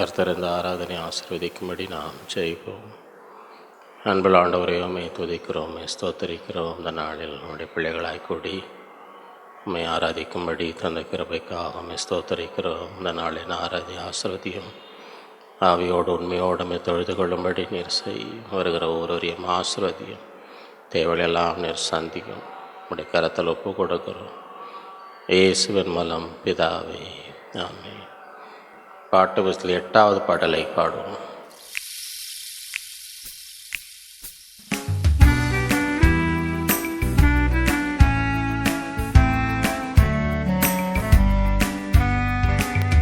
கர்த்தர் இந்த ஆராதனை ஆசீர்வதிக்கும்படி நாம் ஜெயிப்போம். அன்புள்ள ஆண்டவரே, உம்மை துதிக்கிறோம், ஸ்தோத்தரிக்கிறோம். இந்த நாளில் நம்முடைய பிள்ளைகளாய் கூடி உம்மை ஆராதிக்கும்படி தந்த கிருபைக்காக உம்மை ஸ்தோத்தரிக்கிறோம். இந்த நாளின் ஆசீர்வதியும் ஆவியோடு உண்மையோடு தொழுது கொள்ளும்படி நீர் செய். வருகிற ஒவ்வொருவரையும் ஆசீர்வதியும், தேவையெல்லாம் நீர் சந்திக்கும். உடைய கரத்தில் ஒப்பு கொடுக்கிறோம், இயேசுவின் மூலம் பிதாவே, ஆமென். பாட்டு புஸ்தகத்தில் 8வது பாடலை பாடுவோம்.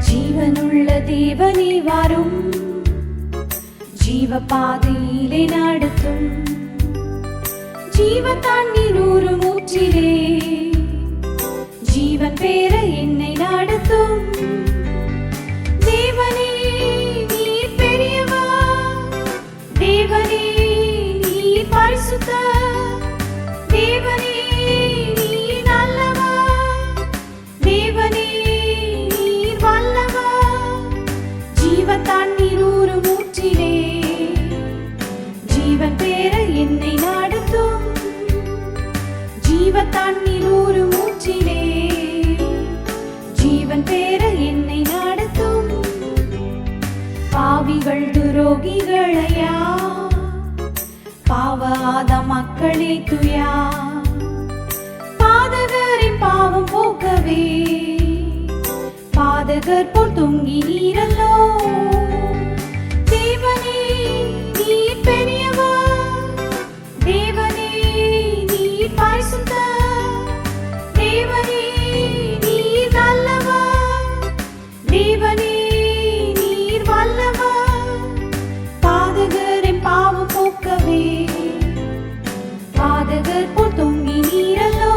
ஜீவனுள்ள தேவனே வாரும், ஜீவ பாதையிலே நடத்தும், ஜீவ தண்ணீர் ஊறும் ஊற்றிலே ஜீவன் பேர என்னை நடத்தும். தேவனே நீர் பெரியவர், தேவனே நீர் பரிசுத்தர், தேவனே நீர் நல்லவர், தேவனே நீர் வல்லவர். ஜீவ தண்ணீர் ஊறும் ஊற்றிலே ஜீவன் பேர என்னை நடத்தும், ஜீவ தண்ணீர் ஊறும் ஊற்றிலே ஜீவன் பேர என்னை நடத்தும். பாவிகள் துரோகிகளையா, பாவாத மக்களே துயா, பாதகரின் பாவம் போக்கவே பாதகர் போல் தொங்கி நீரல்லோ. தேவனே நீர் பெரியவர், தேவனே நீர் பரிசுத்தர், தேவனே நீர் நல்லவர், தேவனே நீர் வல்லவர். பாதகரின் பாவம் போக்கவே பாதகர் போல் தொங்கி நீரல்லோ.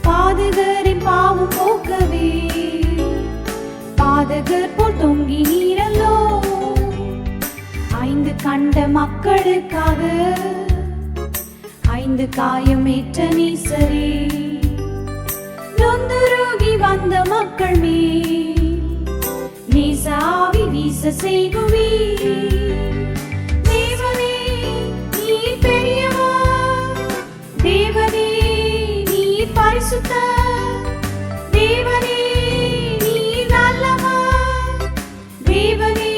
பாதகரின் பாவம் போக்கவே பாதகர் போல் தொங்கி நீரல்லோ. 5 கண்ட மக்களுக்காக 5 காயமேற்ற நீசரே, நொந்துருகி வந்த மக்கள் மேல் நேசாவி வீச செய்குவி. தேவனே நீர் பெரியவர், தேவனே நீர் பரிசுத்தர், தேவனே நீர் நல்லவர், தேவனே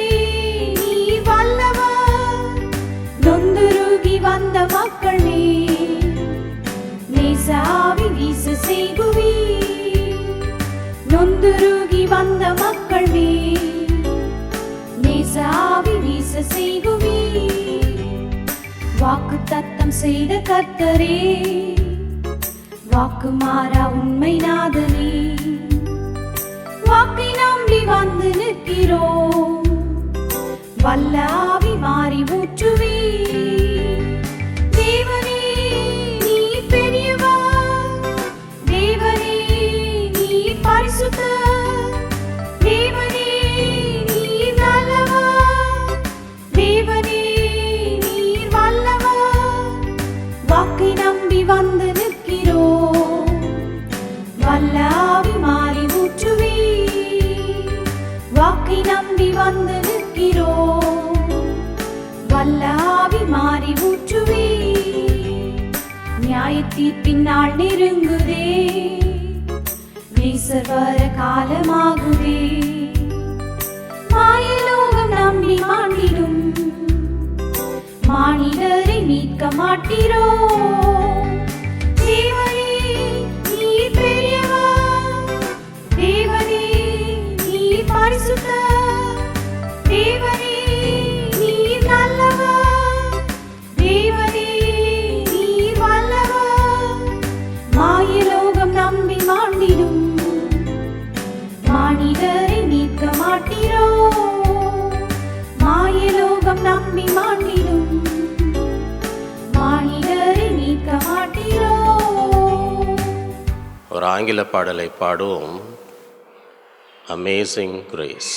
நீர் வல்லவர். நொந்துருகி வந்த மக்கள் மேல் நேசாவி வீச செய்குவி. நொந்துருகி வந்த மக்கள் மேல் நேசாவி வீச செய்குவி. வாக்கு தத்தம் செய்த கர்த்தரே, வாக்கு மாறா உண்மை நாதனே, வாக்கை நம்பி வந்து நிற்கிறோம், வல்லாவி மாறி ஊற்றுவே. தேவனே நீர் பெரியவர், தேவனே நீர் பரிசுத்தர், தேவனே நீர் நல்லவர், தேவனே நீர் வல்லவர். வாக்கை நம்பி வந்து நிற்கிறோம், வல்லாவி மாறி ஊற்றுவே. வாக்கை நம்பி வந்து நிற்கிறோம், வல்லாவி மாறி ஊற்றுவே. நியாய தீர்ப்பின் நாள் நெருங்குதே, நேசர் வர காலமாகுதே. மாயலோகம் நம்பி மாண்டிடும், மானிடரை மீட்க மாட்டீரோ. தேவனே நீர் பெரியவர், தேவனே நீர் பரிசுத்தர், தேவனே நீர் நல்லவர், தேவனே நீர் வல்லவர். மாயலோகம் நம்பி மாண்டிடும், மானிடரை மீட்க மாட்டீரோ. மாயலோகம் நம்பி மாண்டிடும், மானிடரை மீட்க மாட்டீரோ. ஒரு ஆங்கில பாடலை பாடுவோம், அமேசிங் கிரேஸ்.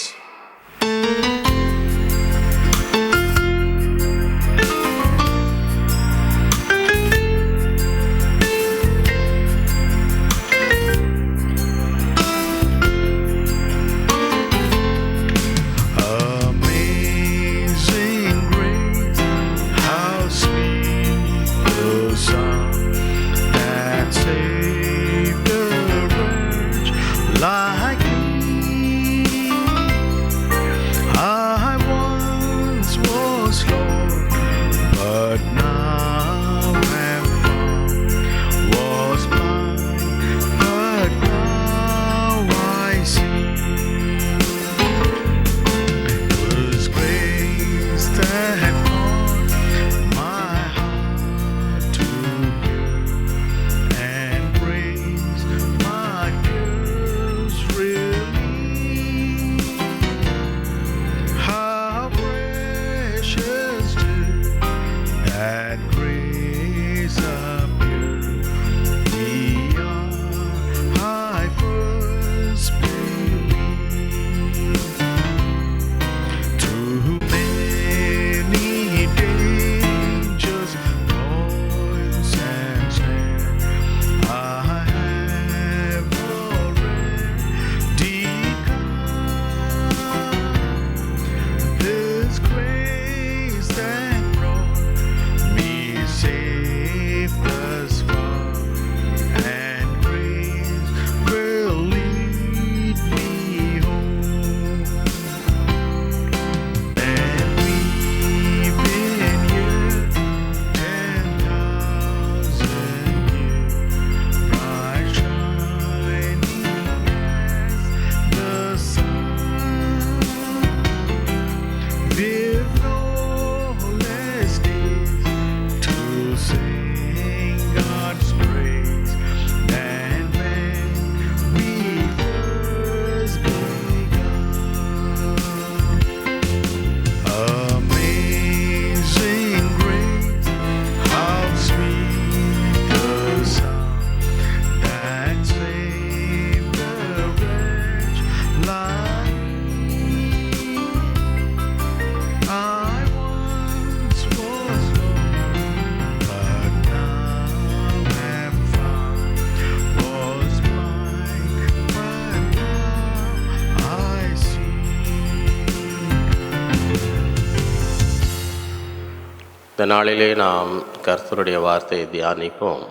நாளிலே நாம் கர்த்தருடைய வார்த்தையை தியானிப்போம்.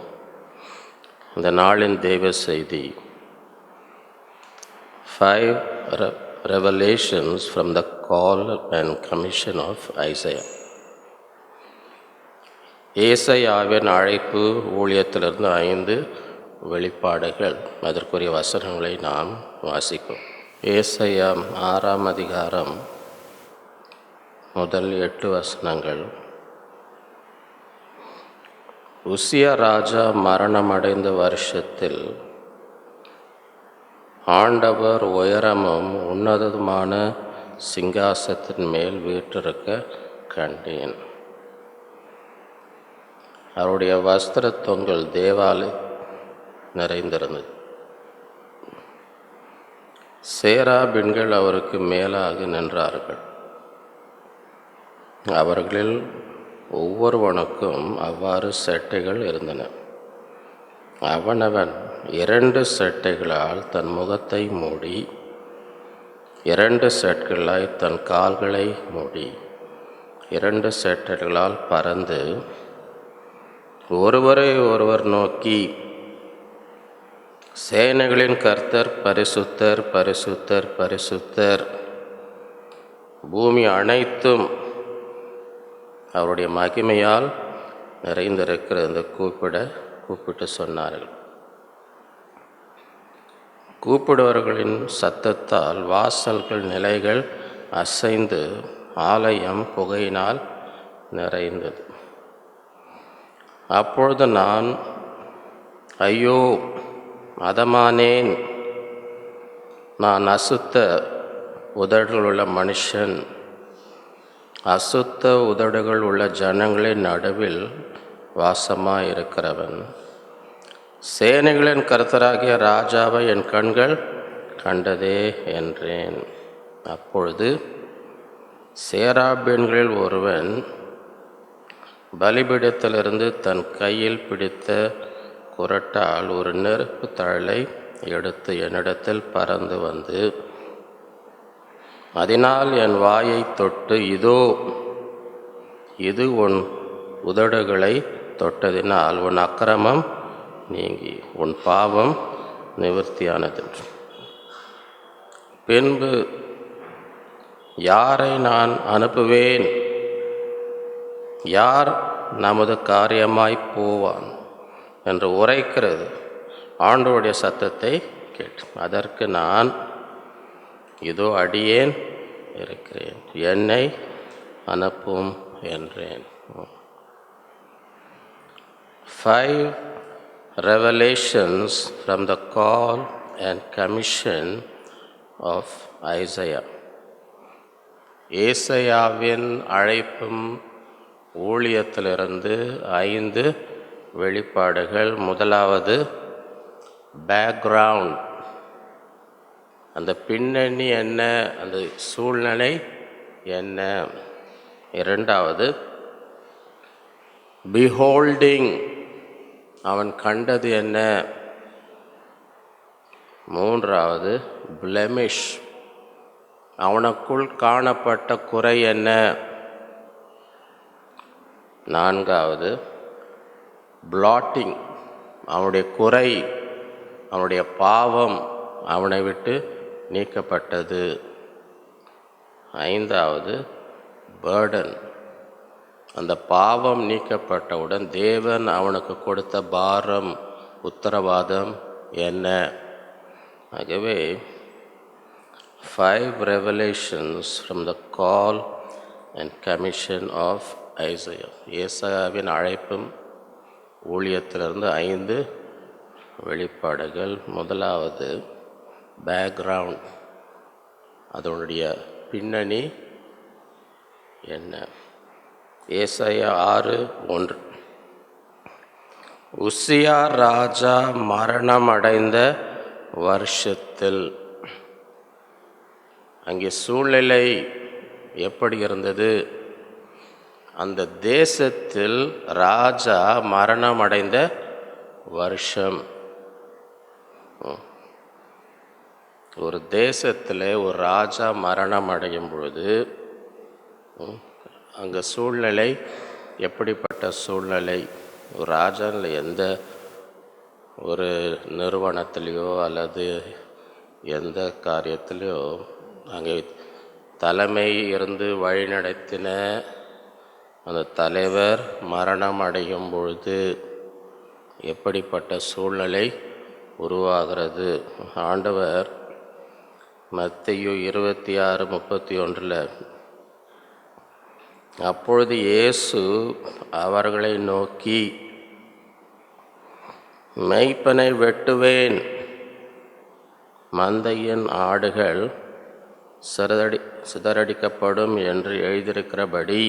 இந்த நாளின் தேவ செய்தி 5 revelations from the call and commission of Isaiah. ஏசாயாவின் அழைப்பு ஊழியத்திலிருந்து 5 வெளிப்பாடுகள். அதற்குரிய வசனங்களை நாம் வாசிப்போம். ஏசாயா 6ஆம் அதிகாரம் முதல் 8 வசனங்கள். உசியா ராஜா மரணமடைந்த வருஷத்தில் ஆண்டவர் உயரமும் உன்னதமான சிங்காசனத்தின் மேல் வீற்றிருக்க கண்டேன். அவருடைய வஸ்திர தொங்கல் தேவாலயம் நிறைந்திருந்தது. சேராபின்கள் அவருக்கு மேலாக நின்றார்கள். அவர்களில் ஒவ்வொருவனுக்கும் அவ்வாறு செட்டைகள் இருந்தன. அவனவன் 2 செட்டைகளால் தன் முகத்தை மூடி, 2 செட்களாய் தன் கால்களை மூடி, 2 செட்டைகளால் பறந்து ஒருவரை ஒருவர் நோக்கி, சேனைகளின் கர்த்தர் பரிசுத்தர், பரிசுத்தர், பரிசுத்தர், பூமி அனைத்தும் அவருடைய மகிமையால் நிறைந்திருக்கிற இந்த கூப்பிட்டு சொன்னார்கள். கூப்பிடுவர்களின் சத்தத்தால் வாசல்கள் நிலைகள் அசைந்து ஆலயம் புகையினால் நிறைந்தது. அப்பொழுது நான், ஐயோ மதமானேன், நான் அசுத்த உதடுகள் உள்ள மனுஷன், அசுத்த உதடுகள் உள்ள ஜனங்களின் நடுவில் வாசமாயிருக்கிறவன். சேனைகளின் கர்த்தராகிய ராஜாவை என் கண்கள் கண்டதே என்றேன். அப்பொழுது சேராபீன்களில் ஒருவன் பலிபீடத்திலிருந்து தன் கையில் பிடித்த குறட்டால் ஒரு நெருப்பு தழலை எடுத்து என்னிடத்தில் பறந்து வந்து, அதனால் என் வாயை தொட்டு, இதோ இது உன் உதடுகளை தொட்டதினால் உன் அக்கிரமம் நீங்கி உன் பாவம் நிவர்த்தியானது. பின்பு யாரை நான் அனுப்புவேன்? யார் நமது காரியமாய் போவான் என்று உரைக்கிறது ஆண்டவருடைய சத்தத்தை கேட்டு, அதற்கு நான், இதோ அடியேன் இருக்கிறேன், என்னை அனுப்பும் என்றேன். 5 revelations from the call and commission of Isaiah. ஏசாயாவின் அழைப்பும் ஊழியத்திலிருந்து 5 வெளிப்பாடுகள். முதலாவது பேக்ரவுண்ட், அந்த பின்னணி என்ன, அந்த சூழ்நிலை என்ன. இரண்டாவது beholding, அவன் கண்டது என்ன. மூன்றாவது blemish, அவனுக்குள் காணப்பட்ட குறை என்ன. நான்காவது blotting, அவனுடைய குறை, அவனுடைய பாவம் அவனை விட்டு நீக்கப்பட்டது. ஐந்தாவது burden, அந்த பாவம் நீக்கப்பட்டவுடன் தேவன் அவனுக்கு கொடுத்த பாரம், உத்தரவாதம் என்ன. ஆகவே 5 revelations from the call and commission of Isaiah. ஏசாயாவின் அழைப்பும் ஊழியத்திலிருந்து 5 வெளிப்பாடுகள். முதலாவது பேக்ரவுண்ட், அதனுடைய பின்னணி என்ன. ஏசாயா 6:1, உசியா ராஜா மரணமடைந்த வருஷத்தில். அங்கே சூழ்நிலை எப்படி இருந்தது? அந்த தேசத்தில் ராஜா மரணமடைந்த வருஷம். ஒரு தேசத்தில் ஒரு ராஜா மரணம் அடையும் பொழுது அங்கே சூழ்நிலை எப்படிப்பட்ட சூழ்நிலை, ஒரு ராஜன் எந்த ஒரு நிறுவனத்திலேயோ அல்லது எந்த காரியத்திலையோ அங்கே தலைமை இருந்து வழிநடத்தின அந்த தலைவர் மரணம் அடையும் பொழுது எப்படிப்பட்ட சூழ்நிலை உருவாகிறது. ஆண்டவர் மத்தேயு 26:31 அப்பொழுது இயேசு அவர்களை நோக்கி, மேய்ப்பனை வெட்டுவேன், மந்தையின் ஆடுகள் சிதறடிக்கப்படும் என்று எழுதியிருக்கிறபடி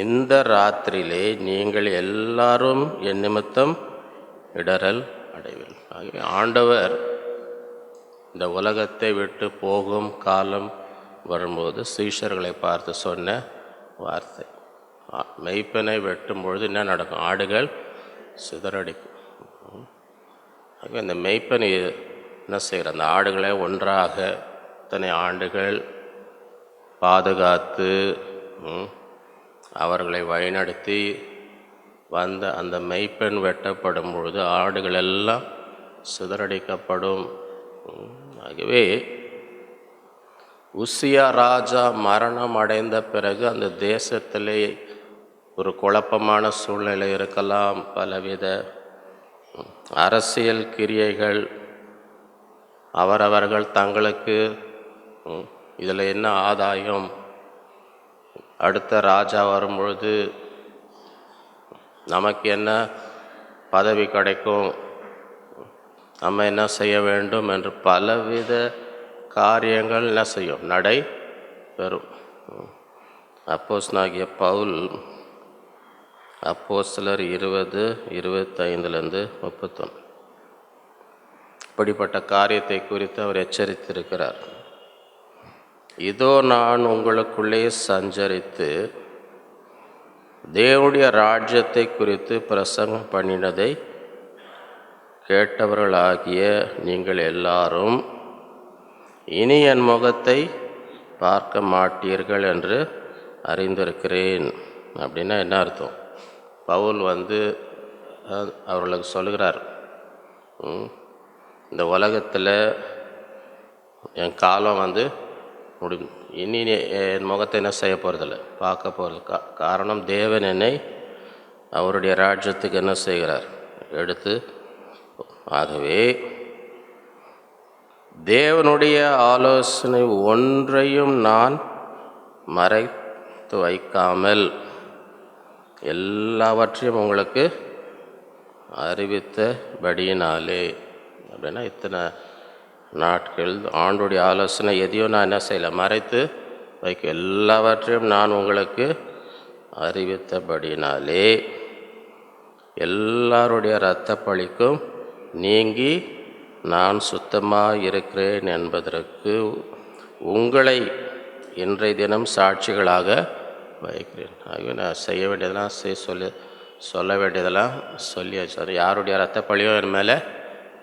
இந்த ராத்திரியிலே நீங்கள் எல்லாரும் என் நிமித்தம் இடறல் அடைவீர்கள். ஆகவே ஆண்டவர் இந்த உலகத்தை விட்டு போகும் காலம் வரும்போது சீஷர்களை பார்த்து சொன்ன வார்த்தை, மெய்ப்பனை வெட்டும் பொழுது என்ன நடக்கும்? ஆடுகள் சிதறடிக்கும். ஆகவே இந்த மெய்ப்பனை என்ன செய்கிற, அந்த ஆடுகளை ஒன்றாக இத்தனை ஆண்டுகள் பாதுகாத்து அவர்களை வழிநடத்தி வந்த அந்த மெய்ப்பெண் வெட்டப்படும் பொழுது ஆடுகள் எல்லாம் சிதறடிக்கப்படும். ஆகவே உசியா ராஜா மரணம் அடைந்த பிறகு அந்த தேசத்திலே ஒரு குழப்பமான சூழ்நிலை இருக்கலாம். பலவித அரசியல் கிரியைகள், அவரவர்கள் தங்களுக்கு இதில் என்ன ஆதாயம், அடுத்த ராஜா வரும்பொழுது நமக்கு என்ன பதவி கிடைக்கும், நம்ம என்ன செய்ய வேண்டும் என்று பலவித காரியங்கள் என்ன செய்யும், நடைபெறும். அப்போஸ்தலனாகிய பவுல் அப்போஸ்தலர் 20:25-31 இப்படிப்பட்ட காரியத்தை குறித்து அவர் எச்சரித்திருக்கிறார். இதோ நான் உங்களுக்குள்ளே சஞ்சரித்து தேவனுடைய ராஜ்யத்தை குறித்து பிரசங்கம் பண்ணினதை கேட்டவர்களாகிய நீங்கள் எல்லாரும் இனி என் முகத்தை பார்க்க மாட்டீர்கள் என்று அறிந்திருக்கிறேன். அப்படின்னா என்ன அர்த்தம்? பவுல் அவர்களுக்கு சொல்கிறார், இந்த உலகத்தில் என் காலம் இனி என் முகத்தை என்ன செய்ய போகிறதில்ல, பார்க்க போகிறது. காரணம், தேவன் என்னை அவருடைய ராஜ்யத்துக்கு என்ன செய்கிறார், எடுத்து. ஆகவே தேவனுடைய ஆலோசனை ஒன்றையும் நான் மறைத்து வைக்காமல் எல்லாவற்றையும் உங்களுக்கு அறிவித்தபடியினாலே. அப்படின்னா இத்தனை நாட்கள் ஆண்டுடைய ஆலோசனை எதையும் நான் என்ன செய்யலை, மறைத்து வைக்க, எல்லாவற்றையும் நான் உங்களுக்கு அறிவித்தபடினாலே எல்லாருடைய இரத்த பழிக்கும் நீங்கி நான் சுத்தமாக இருக்கிறேன் என்பதற்கு உங்களை இன்றைய தினம் சாட்சிகளாக வைக்கிறேன். ஆகவே நான் செய்ய வேண்டியதெல்லாம் சொல்ல வேண்டியதெல்லாம் சொல்லியாச்சு. யாருடைய இரத்த பழியும் என் மேலே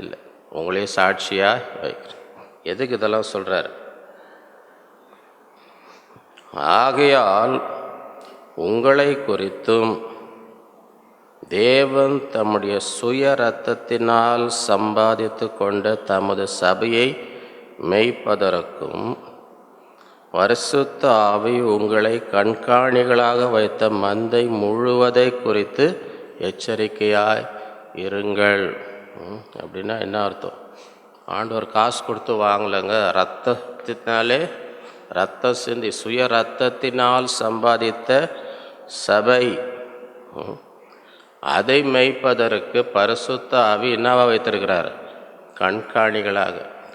இல்லை, உங்களையும் சாட்சியாக வைக்கிறேன். எதுக்கு இதெல்லாம் சொல்கிறார்? ஆகையால் உங்களை குறித்தும் தேவன் தம்முடைய சுய இரத்தத்தினால் சம்பாதித்து கொண்ட தமது சபையை மேய்ப்பதற்கும் பரிசுத்த ஆவி உங்களை கண்காணிகளாக வைத்த மந்தை முழுவதை குறித்து எச்சரிக்கையாய் இருங்கள். அப்படின்னா என்ன அர்த்தம்? ஆண்டவர் காசு கொடுத்து வாங்கலைங்க, ரத்தத்தினாலே ரத்தம் சிந்தி சுய இரத்தத்தினால் சம்பாதித்த சபை, அதை மேய்ப்பதற்கு பரிசுத்த ஆவி என்னவா வைத்திருக்கிறார்?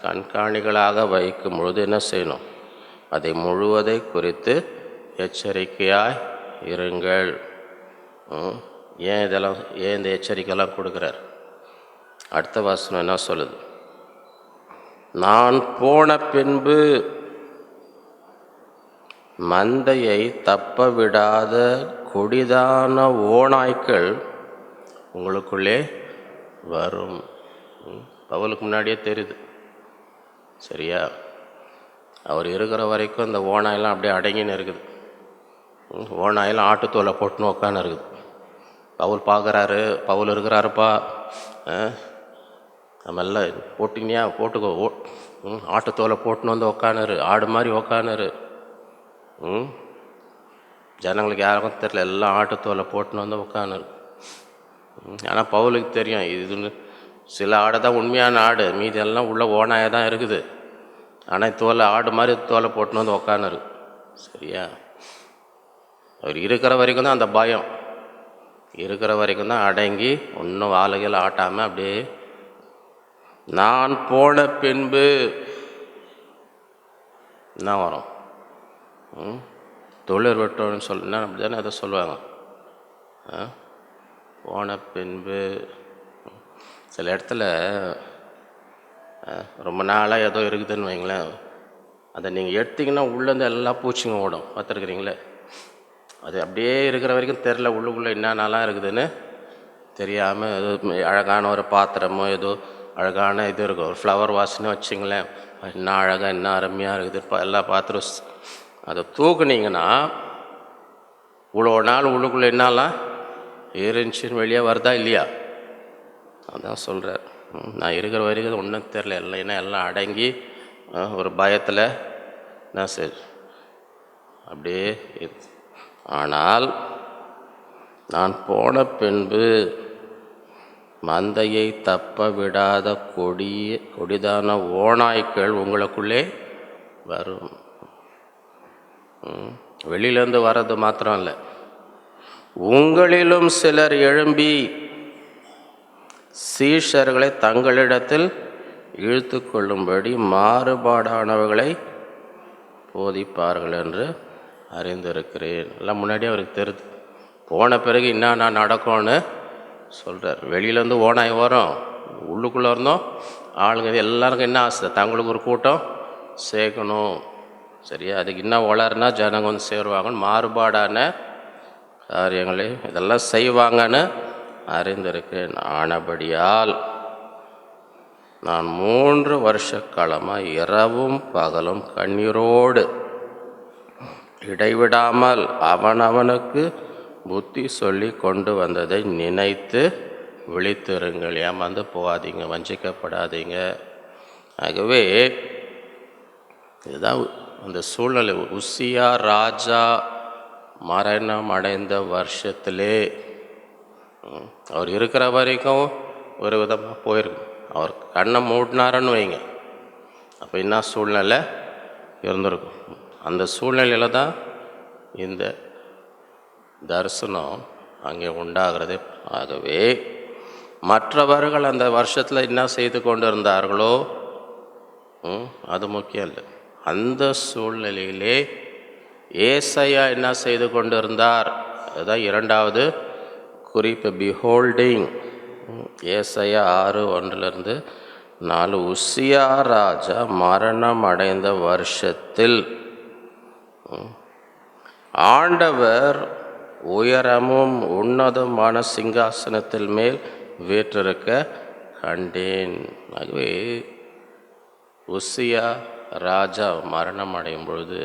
கண்காணிகளாக வைக்கும் பொழுது என்ன செய்யணும்? அதை முழுவதை குறித்து எச்சரிக்கையாய் இருங்கள். ஏன் இந்த எச்சரிக்கையெல்லாம் கொடுக்குறார்? அடுத்த வசனம் என்ன சொல்லுது? நான் போன பின்பு மந்தையை தப்ப விடாத கொடிதான ஓநாய்க்கள் உங்களுக்குள்ளே வரும். பவுலுக்கு முன்னாடியே தெரியுது, சரியா? அவர் இருக்கிற வரைக்கும் இந்த ஓநாயெல்லாம் அப்படியே அடங்கின்னு இருக்குது. ஓனாயில் ஆட்டுத்தோலை போட்டுன்னு உட்காந்து இருக்குது. பவுல் பார்க்குறாரு, பவுல் இருக்கிறாருப்பா, நம்ம எல்லாம் போட்டிங்கயா போட்டுக்கோ, ஆட்டுத்தோலை போட்டுன்னு வந்து உக்கானுரு, ஆடு மாதிரி உக்கானுரு. ஜனங்களுக்கு யாருக்கும் தெரியல, எல்லாம் ஆட்டுத்தோலை போட்டுன்னு வந்து உக்கானுரு. ஆனால் பவுலுக்கு தெரியும் இது சில ஆடை தான் உண்மையான ஆடு, மீதி எல்லாம் உள்ள ஓனாயாக தான் இருக்குது. ஆனால் தோலை ஆடு மாதிரி தோலை போட்டுன்னு வந்து உக்கானுரு. சரியா? அவர் இருக்கிற வரைக்கும் தான் அந்த பயம், இருக்கிற வரைக்கும் தான் அடங்கி ஒன்றும் வாழைகள் ஆட்டாமல் அப்படியே. நான் போன பின்பு என்ன வரும்? தொழில் வெட்டோன்னு என்ன அப்படி தானே அதை சொல்லுவாங்க. போன பின்பு சில இடத்துல ரொம்ப நாளாக ஏதோ இருக்குதுன்னு வைங்களேன், அதை நீங்கள் எடுத்திங்கன்னா உள்ளேருந்து எல்லா பூச்சிங்க ஓடும். பார்த்துருக்குறீங்களே? அது அப்படியே இருக்கிற வரைக்கும் தெரில உள்ளுக்குள்ளே என்னென்னலாம் இருக்குதுன்னு தெரியாமல். ஏதோ அழகான ஒரு பாத்திரமோ ஏதோ அழகான இது இருக்கும், ஒரு ஃப்ளவர் வாஷ்னு வச்சிங்களேன், என்ன அழகாக என்ன அருமையாக இருக்குது எல்லா பாத்திரம். அதை தூக்குனீங்கன்னா இவ்வளோ நாள் உள்ளுக்குள்ளே என்னலாம் இருந்துச்சின்னு வெளியே வருதா இல்லையா? அதான் சொல்கிறார், நான் இருக்கிற வரைக்கும் ஒன்றும் தெரில, இல்லைன்னா எல்லாம் அடங்கி ஒரு பயத்தில் நான் சரி அப்படியே. ஆனால் நான் போன பின்பு மந்தையை தப்ப விடாத கொடிதான ஓநாய்க்கள் உங்களுக்குள்ளே வரும். வெளியிலேருந்து வர்றது மாத்திரம் இல்லை, உங்களிலும் சிலர் எழும்பி சீஷர்களை தங்களிடத்தில் இழுத்து கொள்ளும்படி மாறுபாடானவர்களை போதிப்பார்கள் என்று அறிந்திருக்கிறேன். எல்லாம் முன்னாடியே அவருக்கு தெரியுது, போன பிறகு என்ன நடக்கும்னு சொல்கிறார். வெளியிலேருந்து ஓனாய் வரும், உள்ளுக்குள்ளே இருந்தோம் ஆளுங்க எல்லாருக்கும் என்ன ஆசை, தங்களுக்கு ஒரு கூட்டம் சேர்க்கணும். சரியா? அதுக்கு என்ன வளர்னா ஜனங்க வந்து சேருவாங்கன்னு மாறுபாடான காரியங்களை இதெல்லாம் செய்வாங்கன்னு அறிந்திருக்கேன். ஆனபடியால் நான் 3 வருஷ காலமாக இரவும் பகலும் கண்ணீரோடு இடைவிடாமல் அவனவனுக்கு புத்தி சொல்லி கொண்டு வந்ததை நினைத்து விழித்திருங்கள். ஏமாந்து போகாதீங்க, வஞ்சிக்கப்படாதீங்க. ஆகவே இதுதான் அந்த சூழ்நிலை. உசியா ராஜா மரணம் அடைந்த வருஷத்திலே அவர் இருக்கிற வரைக்கும் ஒரு விதமாக போயிருக்கு. அவர் கண்ணை மூடினாருன்னு வைங்க, அப்போ என்ன சூழ்நிலை இருந்திருக்கும். அந்த சூழ்நிலையில் தான் இந்த தரிசனம் அங்கே உண்டாகிறது. ஆகவே மற்றவர்கள் அந்த வருஷத்தில் என்ன செய்து கொண்டு இருந்தார்களோ அது முக்கியம் இல்லை. அந்த சூழ்நிலையிலே ஏசாயா என்ன செய்து கொண்டு இருந்தார், அதுதான் 2வது குறிப்பு. பிஹோல்டிங், ஏசாயா 6:1-4. உசியா ராஜா மரணம் அடைந்த வருஷத்தில் ஆண்டவர் உயரமும் உன்னதமான சிங்காசனத்தில் மேல் வீற்றிருக்க கண்டேன். ஆகவே உசியா ராஜா மரணம் அடையும் பொழுது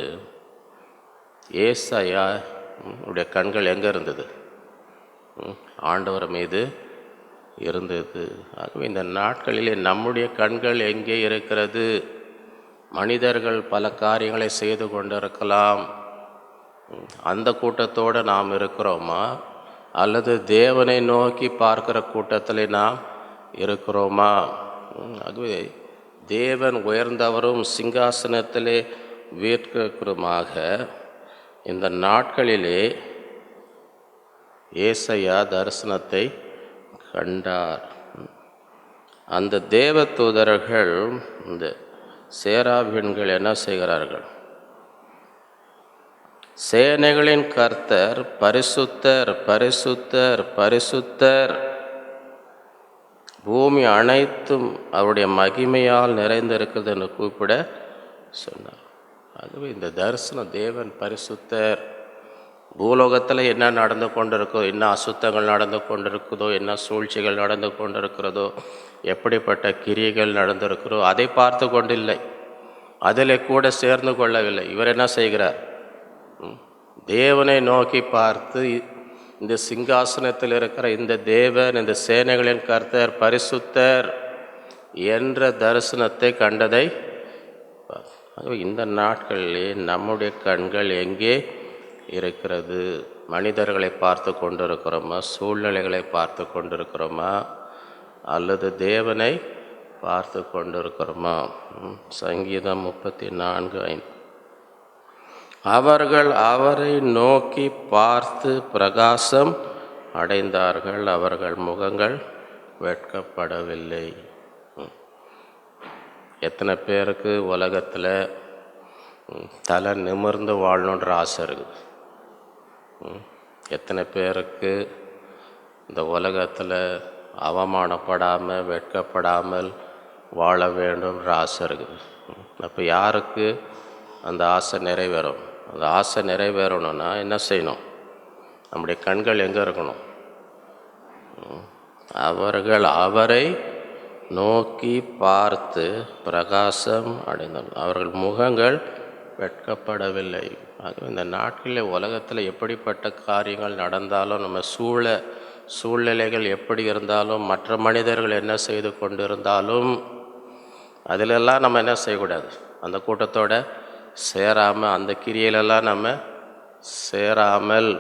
ஏசாயா உடைய கண்கள் எங்கே இருந்தது? ஆண்டவர் மீது இருந்தது. ஆகவே இந்த நாட்களிலே நம்முடைய கண்கள் எங்கே இருக்கிறது? மனிதர்கள் பல காரியங்களை செய்து கொண்டிருக்கலாம், அந்த கூட்டத்தோடு நாம் இருக்கிறோமா? அல்லது தேவனை நோக்கி பார்க்கிற கூட்டத்தில் நாம் இருக்கிறோமா? ஆகவே தேவன் உயர்ந்தவரும் சிங்காசனத்திலே வீற்றிருக்கிறதுமாக இந்த நாட்களிலே ஏசாயா தரிசனத்தை கண்டார். அந்த தேவ தூதர்கள், இந்த சேராபீன்கள் என்ன செய்கிறார்கள்? சேனைகளின் கர்த்தர் பரிசுத்தர் பரிசுத்தர் பரிசுத்தர், பூமி அனைத்தும் அவருடைய மகிமையால் நிறைந்திருக்கிறது என்று கூப்பிட சொன்னார். ஆகவே இந்த தரிசனம் தேவன் பரிசுத்தர். பூலோகத்தில் என்ன நடந்து கொண்டிருக்கோ, என்ன அசுத்தங்கள் நடந்து கொண்டிருக்குதோ, என்ன சூழ்ச்சிகள் நடந்து கொண்டிருக்கிறதோ, எப்படிப்பட்ட கிரியைகள் நடந்திருக்கிறோ அதை பார்த்து கொண்டில்லை, அதில் கூட சேர்ந்து கொள்ளவில்லை. இவர் என்ன செய்கிறார்? தேவனை நோக்கி பார்த்து இந்த சிங்காசனத்தில் இருக்கிற இந்த தேவன், இந்த சேனைகளின் கர்த்தர், பரிசுத்தர் என்ற தரிசனத்தை கண்டதை இந்த நாட்களிலே நம்முடைய கண்கள் எங்கே இருக்கிறது? மனிதர்களை பார்த்து கொண்டிருக்கிறோமா? சூழ்நிலைகளை பார்த்து கொண்டிருக்கிறோமா? அல்லது தேவனை பார்த்து கொண்டிருக்கிறோமா? சங்கீதம் 34:5. அவர்கள் அவரை நோக்கி பார்த்து பிரகாசம் அடைந்தார்கள், அவர்கள் முகங்கள் வெட்கப்படவில்லை. எத்தனை பேருக்கு உலகத்தில் தலை நிமிர்ந்து வாழணுன்ற ஆசை இருக்குது? எத்தனை பேருக்கு இந்த உலகத்தில் அவமானப்படாமல் வெட்கப்படாமல் வாழ வேண்டும்ன்ற ஆசை இருக்குது? அப்போ யாருக்கு அந்த ஆசை நிறைவேறும்? அந்த ஆசை நிறைவேறணும்னா என்ன செய்யணும்? நம்முடைய கண்கள் எங்கே இருக்கணும்? அவர்கள் அவரை நோக்கி பார்த்து பிரகாசம் அடைந்தார்கள், அவர்கள் முகங்கள் வெட்கப்படவில்லை. ஆகவே இந்த நாட்களில் உலகத்தில் எப்படிப்பட்ட காரியங்கள் நடந்தாலும், நம்ம சூழ்நிலைகள் எப்படி இருந்தாலும், மற்ற மனிதர்கள் என்ன செய்து கொண்டிருந்தாலும், அதிலெல்லாம் நம்ம என்ன செய்யக்கூடாது? அந்த கூட்டத்தோடு சேராமல், அந்த கிரியையிலெல்லாம் நம்ம சேராமல்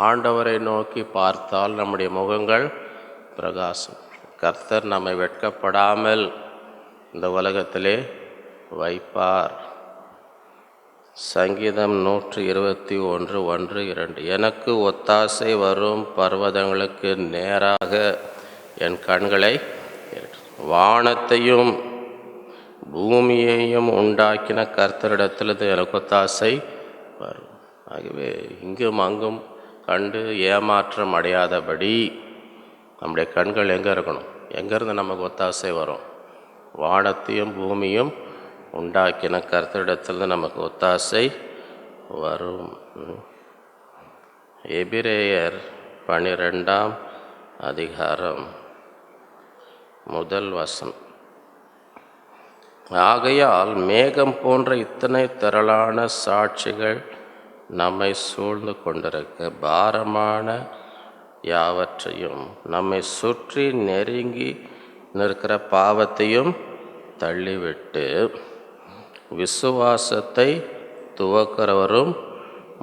ஆண்டவரை நோக்கி பார்த்தால் நம்முடைய முகங்கள் பிரகாசம். கர்த்தர் நம்மை வெட்கப்படாமல் இந்த உலகத்திலே வைப்பார். சங்கீதம் 121:1-2. எனக்கு ஒத்தாசை வரும் பர்வதங்களுக்கு நேராக என் கண்களை, வானத்தையும் பூமியையும் உண்டாக்கின கர்த்தரிடத்திலிருந்து எனக்கு ஒத்தாசை வரும். ஆகவே இங்கும் அங்கும் கண்டு ஏமாற்றம் அடையாதபடி நம்முடைய கண்கள் எங்கே இருக்கணும்? எங்கேருந்து நமக்கு ஒத்தாசை வரும்? வானத்தையும் பூமியும் உண்டாக்கின கர்த்தரிடத்திலிருந்து நமக்கு ஒத்தாசை வரும். எபிரேயர் 12:1. ஆகையால் மேகம் போன்ற இத்தனை திரளான சாட்சிகள் நம்மை சூழ்ந்து கொண்டிருக்க, பாரமான யாவற்றையும் நம்மை சுற்றி நெருங்கி நிற்கிற பாவத்தையும் தள்ளிவிட்டு, விசுவாசத்தை துவக்கிறவரும்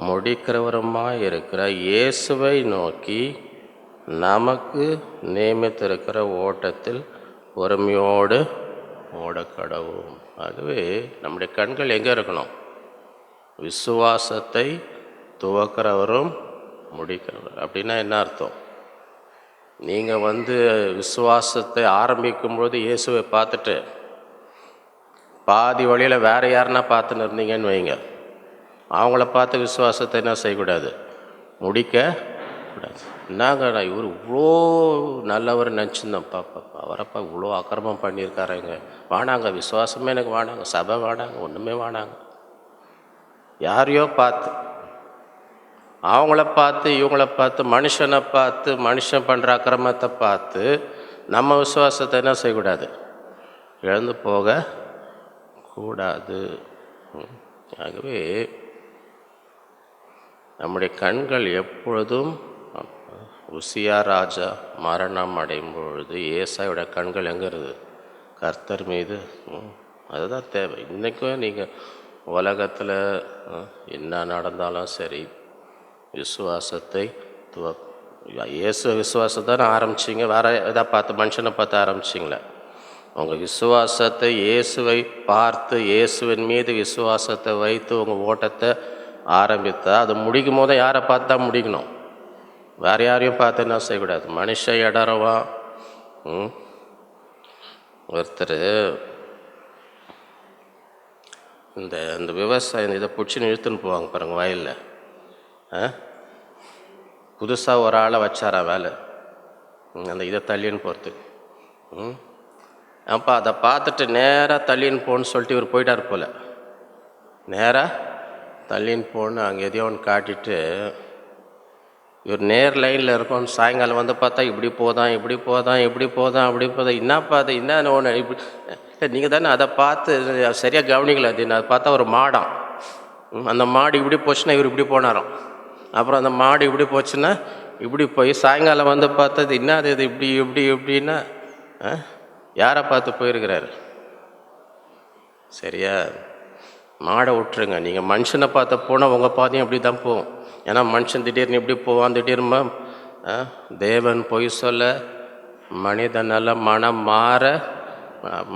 முடிக்கிறவருமாயிருக்கிற இயேசுவை நோக்கி நமக்கு நியமித்திருக்கிற ஓட்டத்தில் பொறுமையோடு ஓடக்கடவும். ஆகவே நம்முடைய கண்கள் எங்கே இருக்கணும்? விசுவாசத்தை துவக்கிறவரும் முடிக்கிறவர். அப்படின்னா என்ன அர்த்தம்? நீங்கள் விசுவாசத்தை ஆரம்பிக்கும்பொழுது இயேசுவை பார்த்துட்டு பாதி வழியில் வேறு யாருன்னா பார்த்துன்னு இருந்தீங்கன்னு வைங்க, அவங்கள பார்த்து விசுவாசத்தை என்ன செய்யக்கூடாது? முடிக்க கூடாது. என்னங்க நான் இவர் இவ்வளோ நல்லவர் நினச்சிருந்தேன், பாப்பா அவரப்பா இவ்வளோ அக்கிரமம் பண்ணியிருக்காருங்க, வானாங்க விசுவாசமே எனக்கு வானாங்க, சபை வானாங்க, ஒன்றுமே வானாங்க. யாரையோ பார்த்து, அவங்கள பார்த்து, இவங்கள பார்த்து, மனுஷனை பார்த்து, மனுஷன் பண்ணுற அக்கிரமத்தை பார்த்து நம்ம விசுவாசத்தை என்ன செய்யக்கூடாது? இழந்து போக கூடாது. ஆகவே நம்முடைய கண்கள் எப்பொழுதும், உசியா ராஜா மரணம் அடையும் பொழுது ஏசாயோட கண்கள் எங்கே இருக்குது? கர்த்தர் மீது. அதுதான் தேவை. இன்றைக்கும் நீங்கள் உலகத்தில் என்ன நடந்தாலும் சரி, விசுவாசத்தை இயேசு விசுவாசத்தை ஆரம்பிச்சிங்க, வேறு எதாவது பார்த்து மனுஷனை பார்த்து ஆரம்பிச்சிங்களே. உங்கள் விசுவாசத்தை இயேசுவை பார்த்து, இயேசுவின் மீது விசுவாசத்தை வைத்து உங்கள் ஓட்டத்தை ஆரம்பித்தா, அது முடிக்கும் போது யாரை பார்த்தா முடிக்கணும்? வேறு யாரையும் பார்த்து என்ன செய்யக்கூடாது? மனுஷன் இடறவா. ஒருத்தர் இந்த விவசாயம் இதை பிடிச்சின்னு இழுத்துன்னு போவாங்க பாருங்கள் வயலில். புதுசாக ஒரு ஆளை வச்சாரா வேலை, அந்த இதை தள்ளின்னு போகிறதுக்கு. அப்போ அதை பார்த்துட்டு நேராக தள்ளின்னு போன்னு சொல்லிட்டு இவர் போயிட்டார் போல். நேராக தள்ளின்னு போன்னு அங்கே எதையோ ஒன்று காட்டிட்டு இவர் நேர் லைனில் இருக்கோன்னு சாயங்காலம் பார்த்தா இப்படி போதான், இப்படி போதான், இப்படி போதான், அப்படி போதான். என்னப்பா அது என்ன ஒன்று இப்படி? நீங்கள் தானே அதை பார்த்து சரியாக கவனிக்கல. அது நான் பார்த்தா ஒரு மாடம் அந்த மாடு இப்படி போச்சுன்னா இவர் இப்படி போனாராம். அப்புறம் அந்த மாடு இப்படி போச்சுன்னா இப்படி போய் சாயங்காலம் வந்து பார்த்தது என்னது இது இப்படி இப்படி இப்படின்னா யாரை பார்த்து போயிருக்கிறாரு? சரியா? மாடை விட்டுருங்க. நீங்கள் மனுஷனை பார்த்து போனால் உங்கள் பாதையும் அப்படி தான் போகும். ஏன்னா மனுஷன் திடீர்னு இப்படி போவான், திடீர்னு தேவன் பொய் சொல்ல மனிதனால மனம் மாற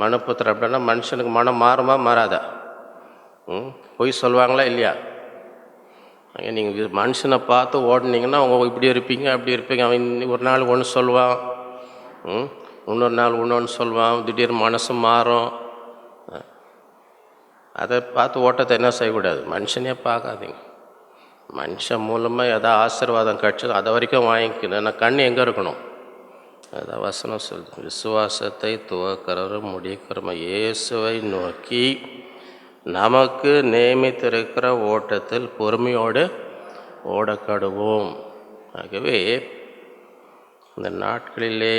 மனுப்புத்திர அப்படின்னா மனுஷனுக்கு மனம் மாறுமா மாறாதா? பொய் சொல்லுவாங்களா இல்லையா? நீங்கள் மனுஷனை பார்த்து ஓடினீங்கன்னா அவங்க இப்படி இருப்பீங்க அப்படி இருப்பீங்க. அவன் ஒரு நாள் ஒன்று சொல்லுவான், இன்னொரு நாள் இன்னொன்று சொல்லுவான், திடீர்னு மனசு மாறும். அதை பார்த்து ஓட்டத்தை என்ன செய்யக்கூடாது? மனுஷனே பார்க்காதீங்க. மனுஷன் மூலமாக எதாவது ஆசீர்வாதம் கிடச்சது அதை வரைக்கும் வாங்கிக்கணும். ஏன்னா கண் எங்கே இருக்கணும்? அதான் வசனம் சொல்லுது, விசுவாசத்தை துவக்கிறவரும் முடிக்கிறோம் இயேசுவை நோக்கி நமக்கு நியமித்திருக்கிற ஓட்டத்தில் பொறுமையோடு ஓடக்கடுவோம். ஆகவே இந்த நாட்களிலே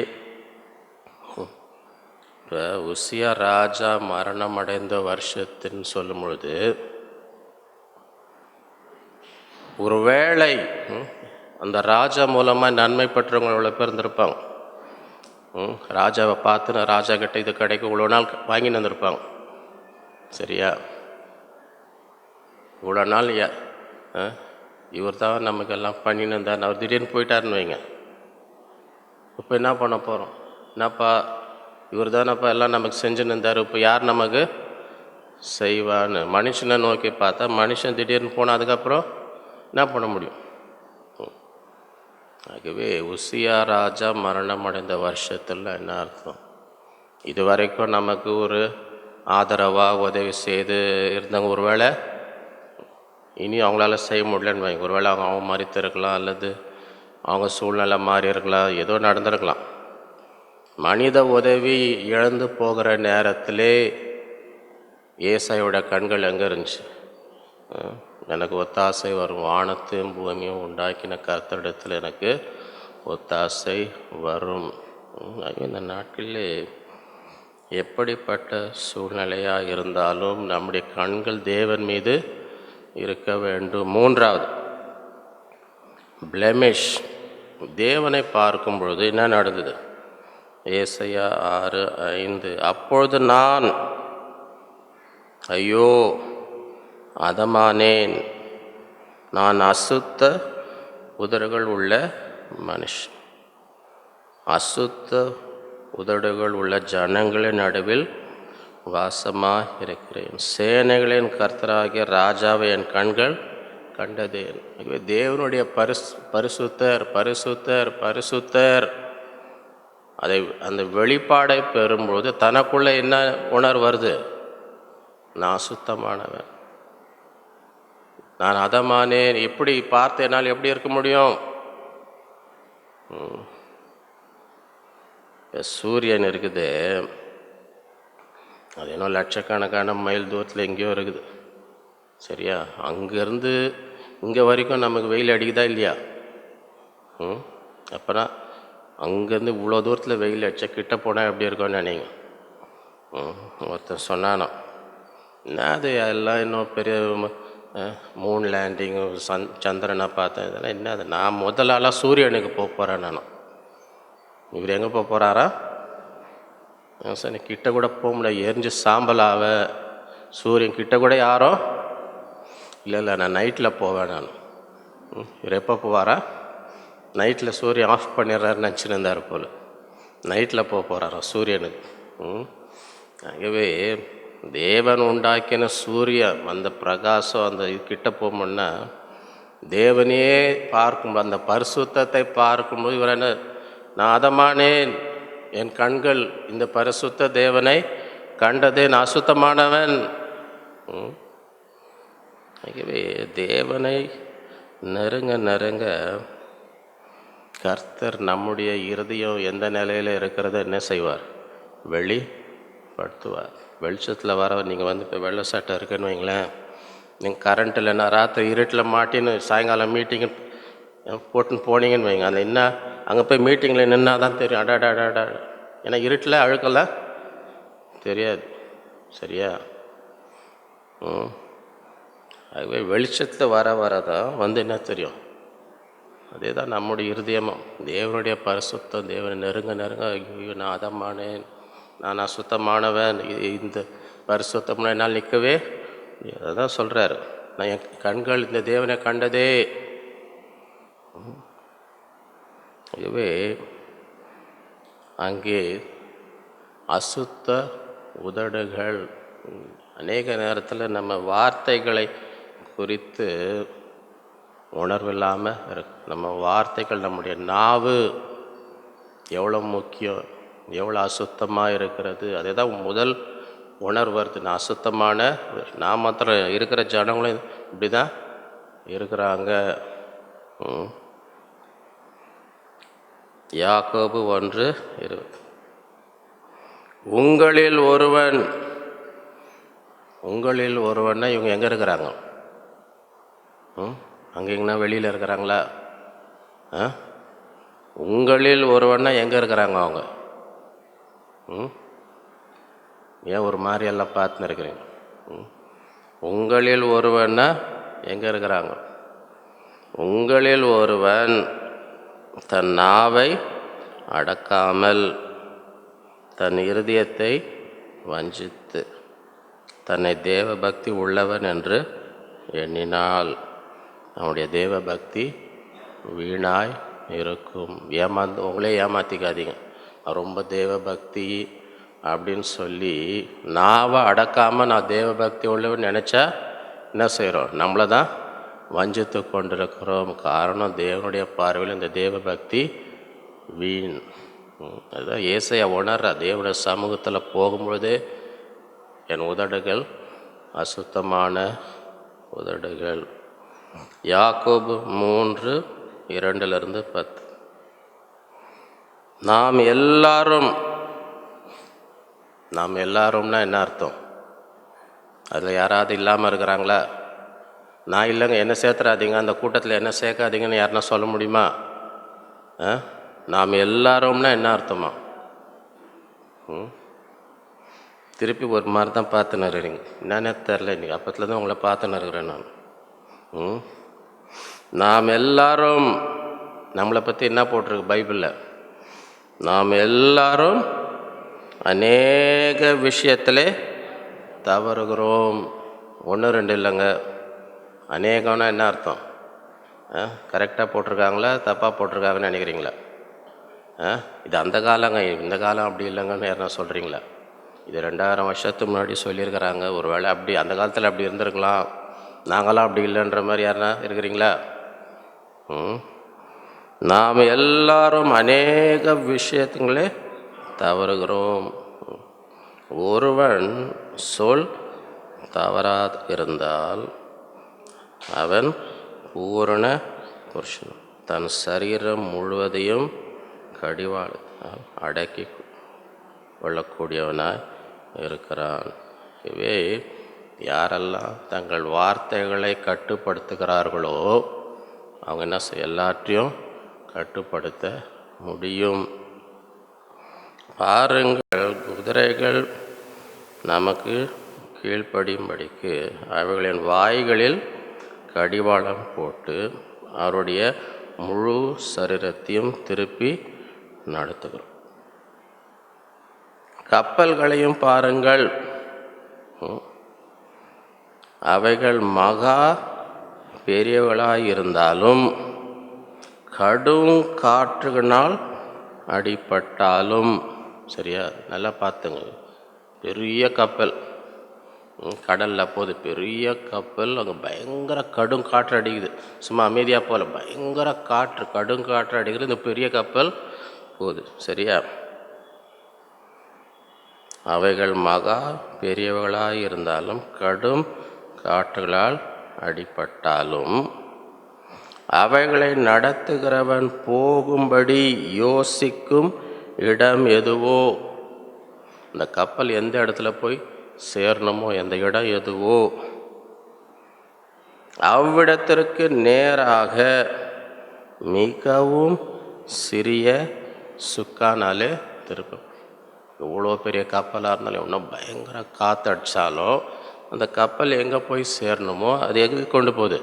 இப்போ உசியா ராஜா மரணம் அடைந்த வருஷத்தின்னு சொல்லும் பொழுது ஒருவேளை அந்த ராஜா மூலமாக நன்மை பெற்றவங்க இவ்வளோ பேர் இருந்திருப்பாங்க. ராஜாவை பார்த்து ராஜா கிட்ட இது கிடைக்கும் இவ்வளோ நாள் வாங்கின்னு வந்திருப்பாங்க. சரியா? இவ்வளோ நாள் இவர் தான் நமக்கெல்லாம் பண்ணின்னு இருந்தார், அவர் திடீர்னு போயிட்டாருன்னு வைங்க. இப்போ என்ன பண்ண போகிறோம்? என்னப்பா இவர் தானப்பா எல்லாம் நமக்கு செஞ்சுன்னு இருந்தார், இப்போ யார் நமக்கு செய்வான்னு மனுஷனை நோக்கி பார்த்தா மனுஷன் திடீர்னு போனால் அதுக்கப்புறம் என்ன பண்ண முடியும்? ஆகவே உசியா ராஜா மரணம் அடைந்த வருஷத்தில் என்ன அர்த்தம்? இது வரைக்கும் நமக்கு ஒரு ஆதரவாக உதவி செய்து இருந்தவங்க ஒரு வேளை இனி அவங்களால செய்ய முடியலன்னு வைங்க. ஒரு வேளை அவங்க மறித்திருக்கலாம், அல்லது அவங்க சூழ்நிலை மாறி இருக்கலாம், ஏதோ நடந்திருக்கலாம். மனித உதவி இழந்து போகிற நேரத்திலே ஏசாயோட கண்கள் எங்கே இருந்துச்சு? எனக்கு ஒத்தாசை வரும், வானத்தையும் பூமியும் உண்டாக்கின கர்த்தரிடத்தில் எனக்கு ஒத்தாசை வரும். இந்த நாட்களிலே எப்படிப்பட்ட சூழ்நிலையாக இருந்தாலும் நம்முடைய கண்கள் தேவன் மீது இருக்க வேண்டும். மூன்றாவது பிளெமிஷ், தேவனை பார்க்கும் பொழுது என்ன நடந்தது? ஏசாயா 6:5 அப்பொழுது நான் ஐயோ அதமானேன், நான் அசுத்த உதடுகள் உள்ள மனுஷன், அசுத்த உதடுகள் உள்ள ஜனங்களின் நடுவில் வாசமாக இருக்கிறேன், சேனைகளின் கர்த்தராகிய ராஜாவை என் கண்கள் கண்டதேன். தேவனுடைய பரிசுத்தர் பரிசுத்தர் பரிசுத்தர் அதை அந்த வெளிப்பாடை பெறும்போது தனக்குள்ளே என்ன உணர்வு வருது? நான் சுத்தமானவன், நான் அதமானேன். எப்படி பார்த்து என்னால் எப்படி இருக்க முடியும்? சூரியன் இருக்குது, அது என்ன லட்சக்கணக்கான மைல் தூரத்தில் எங்கேயோ இருக்குது. சரியா? அங்கேருந்து இங்கே வரைக்கும் நமக்கு வெயில் அடிக்குதா இல்லையா? அப்புறம் அங்கேருந்து இவ்வளோ தூரத்தில் வெயில் அடித்தா கிட்ட போனால் எப்படி இருக்கும்னு நினைங்க. ஒருத்தன் சொன்னானோ, என்ன அது எல்லாம் இன்னும் பெரிய மூன் லேண்டிங்கு சந்திரனை பார்த்தேன், இதெல்லாம் என்ன அது? நான் முதல் ஆளாக சூரியனுக்கு போக போகிறேன். நானும் இவர் எங்கே போக போகிறாரா? சார் கிட்ட கூட போக முடியாது, எரிஞ்சு சாம்பலாவ. சூரியன் கிட்ட கூட யாரும் இல்லை, நான் நைட்டில் போவேன். நான் இவர் எப்போ போவாரா? நைட்டில் சூரியன் ஆஃப் பண்ணிடுறாரு நினச்சின்னு இருந்தார் போல். நைட்டில் போக போகிறாரா சூரியனுக்கு? ஆகவே தேவன் உண்டாக்கின சூரியன் அந்த பிரகாசம் அந்த கிட்ட போகணுன்னா தேவனையே பார்க்கும்போது, அந்த பரிசுத்தத்தை பார்க்கும்போது இவர் என்ன, நான் அதமானேன், என் கண்கள் இந்த பரிசுத்த தேவனை கண்டதே, நான் அசுத்தமானவன். ஆகவே தேவனை நெருங்க நெருங்க கர்த்தர் நம்முடைய இருதயம் எந்த நிலையில் இருக்கிறத என்ன செய்வார்? வெளிப்படுத்துவார். வெளிச்சத்தில் வர நீங்கள் வந்து இப்போ வெள்ளை சட்டை இருக்குன்னு வைங்களேன், நீங்கள் கரண்ட் இல்லைன்னா ராத்திரி இருட்டில் மாட்டின்னு சாயங்காலம் மீட்டிங்கு போட்டுன்னு போனீங்கன்னு வைங்க, அந்த என்ன அங்கே போய் மீட்டிங்கில் நின்னா தான் தெரியும். அடாடாடாடா, ஏன்னா இருட்டில் அழுக்கெல்லாம் தெரியாது. சரியா? ஆகவே வெளிச்சத்தில் வர வரதான் வந்து என்ன தெரியும், அதே தான் நம்முடைய இருதயமும். தேவனுடைய பரிசுத்தம், தேவனை நெருங்க நெருங்க, ஐயோ நான் அதமானேன், நான் அசுத்தமானவன், இந்த பரிசுத்தம்னா என்னால் நிற்கவே, அதான் சொல்கிறாரு, நான் என் கண்கள் இந்த தேவனை கண்டதே. ஆகவே அங்கே அசுத்த உதடுகள், அநேக நேரத்தில் நம்ம வார்த்தைகளை குறித்து உணர்வில்லாமல் இருக்கு. நம்ம வார்த்தைகள், நம்முடைய நாவு எவ்வளோ முக்கியம், எவ்வளோ அசுத்தமாக இருக்கிறது. அதே தான் முதல் உணர்வு வருது. நான் அசுத்தமான, நான் மாத்திரம் இருக்கிற ஜனங்களும் இப்படி தான் இருக்கிறாங்க. யாக்கோபு 1:20. உங்களில் ஒருவன்னா இவங்க எங்கே இருக்கிறாங்க? அங்கே எங்கன்னா வெளியில் இருக்கிறாங்களா? உங்களில் ஒருவன்னா எங்கே இருக்கிறாங்க அவங்க? ஏன் ஒரு மாதிரி எல்லாம் பார்த்துன்னு இருக்கிறீங்க? உங்களில் ஒருவன்னா எங்கே இருக்கிறாங்க? உங்களில் ஒருவன் தன் நாவை அடக்காமல் தன் இருதயத்தை வஞ்சித்து தன்னை தேவ பக்தி உள்ளவன் என்று எண்ணினால் அவனுடைய தேவ பக்தி வீணாய் இருக்கும். உங்களே ஏமாற்றிக்காதீங்க. ரொம்ப தேவ பக்தி அப்படின்னு சொல்லி நாவை அடக்காமல் நான் தேவ பக்தி உள்ளவன் நினச்சா என்ன செய்கிறோம்? நம்மளை தான் வஞ்சித்து கொண்டிருக்கிறோம். காரணம், தேவனுடைய பார்வையில் இந்த தேவ பக்தி வீண். அதுதான் ஏசையா உணர்ற. தேவனுடைய சமூகத்தில் போகும்பொழுதே என் உதடுகள் அசுத்தமான உதடுகள். யாக்கோபு 3:2-10. நாம் எல்லாரும்னா என்ன அர்த்தம்? அதில் யாராவது இல்லாமல் இருக்கிறாங்களா? நான் இல்லைங்க, என்ன சேர்த்துறாதீங்க, அந்த கூட்டத்தில் என்ன சேர்க்காதீங்கன்னு யாருன்னா சொல்ல முடியுமா? நாம் எல்லாரும்னா என்ன அர்த்தமா? திருப்பி ஒரு மாதிரி தான் பார்த்துன்னு இருக்கிறீங்க. என்னன்னே தெரில. இன்றைக்கி அப்பத்துலேருந்து உங்களை பார்த்துன்னு இருக்கிறேன் நான். நாம் எல்லாரும், நம்மளை பற்றி என்ன போட்டிருக்கு பைபிளில்? நாம் எல்லாரும் அநேக விஷயத்தில் தவறுகிறோம். 1-2 இல்லைங்க, அநேகம்னா என்ன அர்த்தம்? கரெக்டாக போட்டிருக்காங்களா தப்பாக போட்டிருக்காங்கன்னு நினைக்கிறீங்களா? இது அந்த காலங்க, இந்த காலம் அப்படி இல்லைங்கன்னு யாருன்னா சொல்கிறீங்களா? இது 2000 வருஷத்துக்கு முன்னாடி சொல்லியிருக்கிறாங்க. ஒரு வேளை அப்படி அந்த காலத்தில் அப்படி இருந்திருக்கலாம், நாங்களாம் அப்படி இல்லைன்ற மாதிரி யாருன்னா இருக்கிறீங்களா? நாம் எல்லாரும் அநேக விஷயத்துங்களே தவறுகிறோம். ஒருவன் சொல் தவறாது இருந்தால் அவன் பூரண புருஷன், தன் சரீரம் முழுவதையும் கடிவாள் அடக்கி கொள்ளக்கூடியவனாய் இருக்கிறான். இவை யாரெல்லாம் தங்கள் வார்த்தைகளை கட்டுப்படுத்துகிறார்களோ அவங்க என்ன எல்லாற்றையும் கட்டுப்படுத்த முடியும். பாருங்கள், குதிரைகள் நமக்கு கீழ்ப்படியும்படிக்கு அவைகளின் வாய்களில் கடிவாளம் போட்டு அவருடைய முழு சரீரத்தையும் திருப்பி நடத்துகிறோம். கப்பல்களையும் பாருங்கள், அவைகள் மகா பெரியவர்களாயிருந்தாலும் கடும் காற்றுகளால் அடிபட்டாலும், சரியா நல்லா பார்த்துங்க, பெரிய கப்பல் கடலில் போகுது, பெரிய கப்பல், அங்கே பயங்கர கடும் காற்று அடிக்குது, சும்மா அமைதியாக போகல, பயங்கர காற்று, கடும் காற்று அடிக்கிறது, இந்த பெரிய கப்பல் போகுது, சரியா? அவைகள் மகா பெரியவர்களாக இருந்தாலும் கடும் காற்றுகளால் அடிபட்டாலும் அவைகளை நடத்துகிறவன் போகும்படி யோசிக்கும் இடம் எதுவோ, இந்த கப்பல் எந்த இடத்துல போய் சேரணுமோ, எந்த இடம் எதுவோ அவ்விடத்திற்கு நேராக மிகவும் சிறிய சுக்கானாலே திருப்ப. எவ்வளோ பெரிய கப்பலாக இருந்தாலும் இன்னும் பயங்கர காற்று அடித்தாலும் அந்த கப்பல் எங்கே போய் சேரணுமோ அது எங்கே கொண்டு போகுது?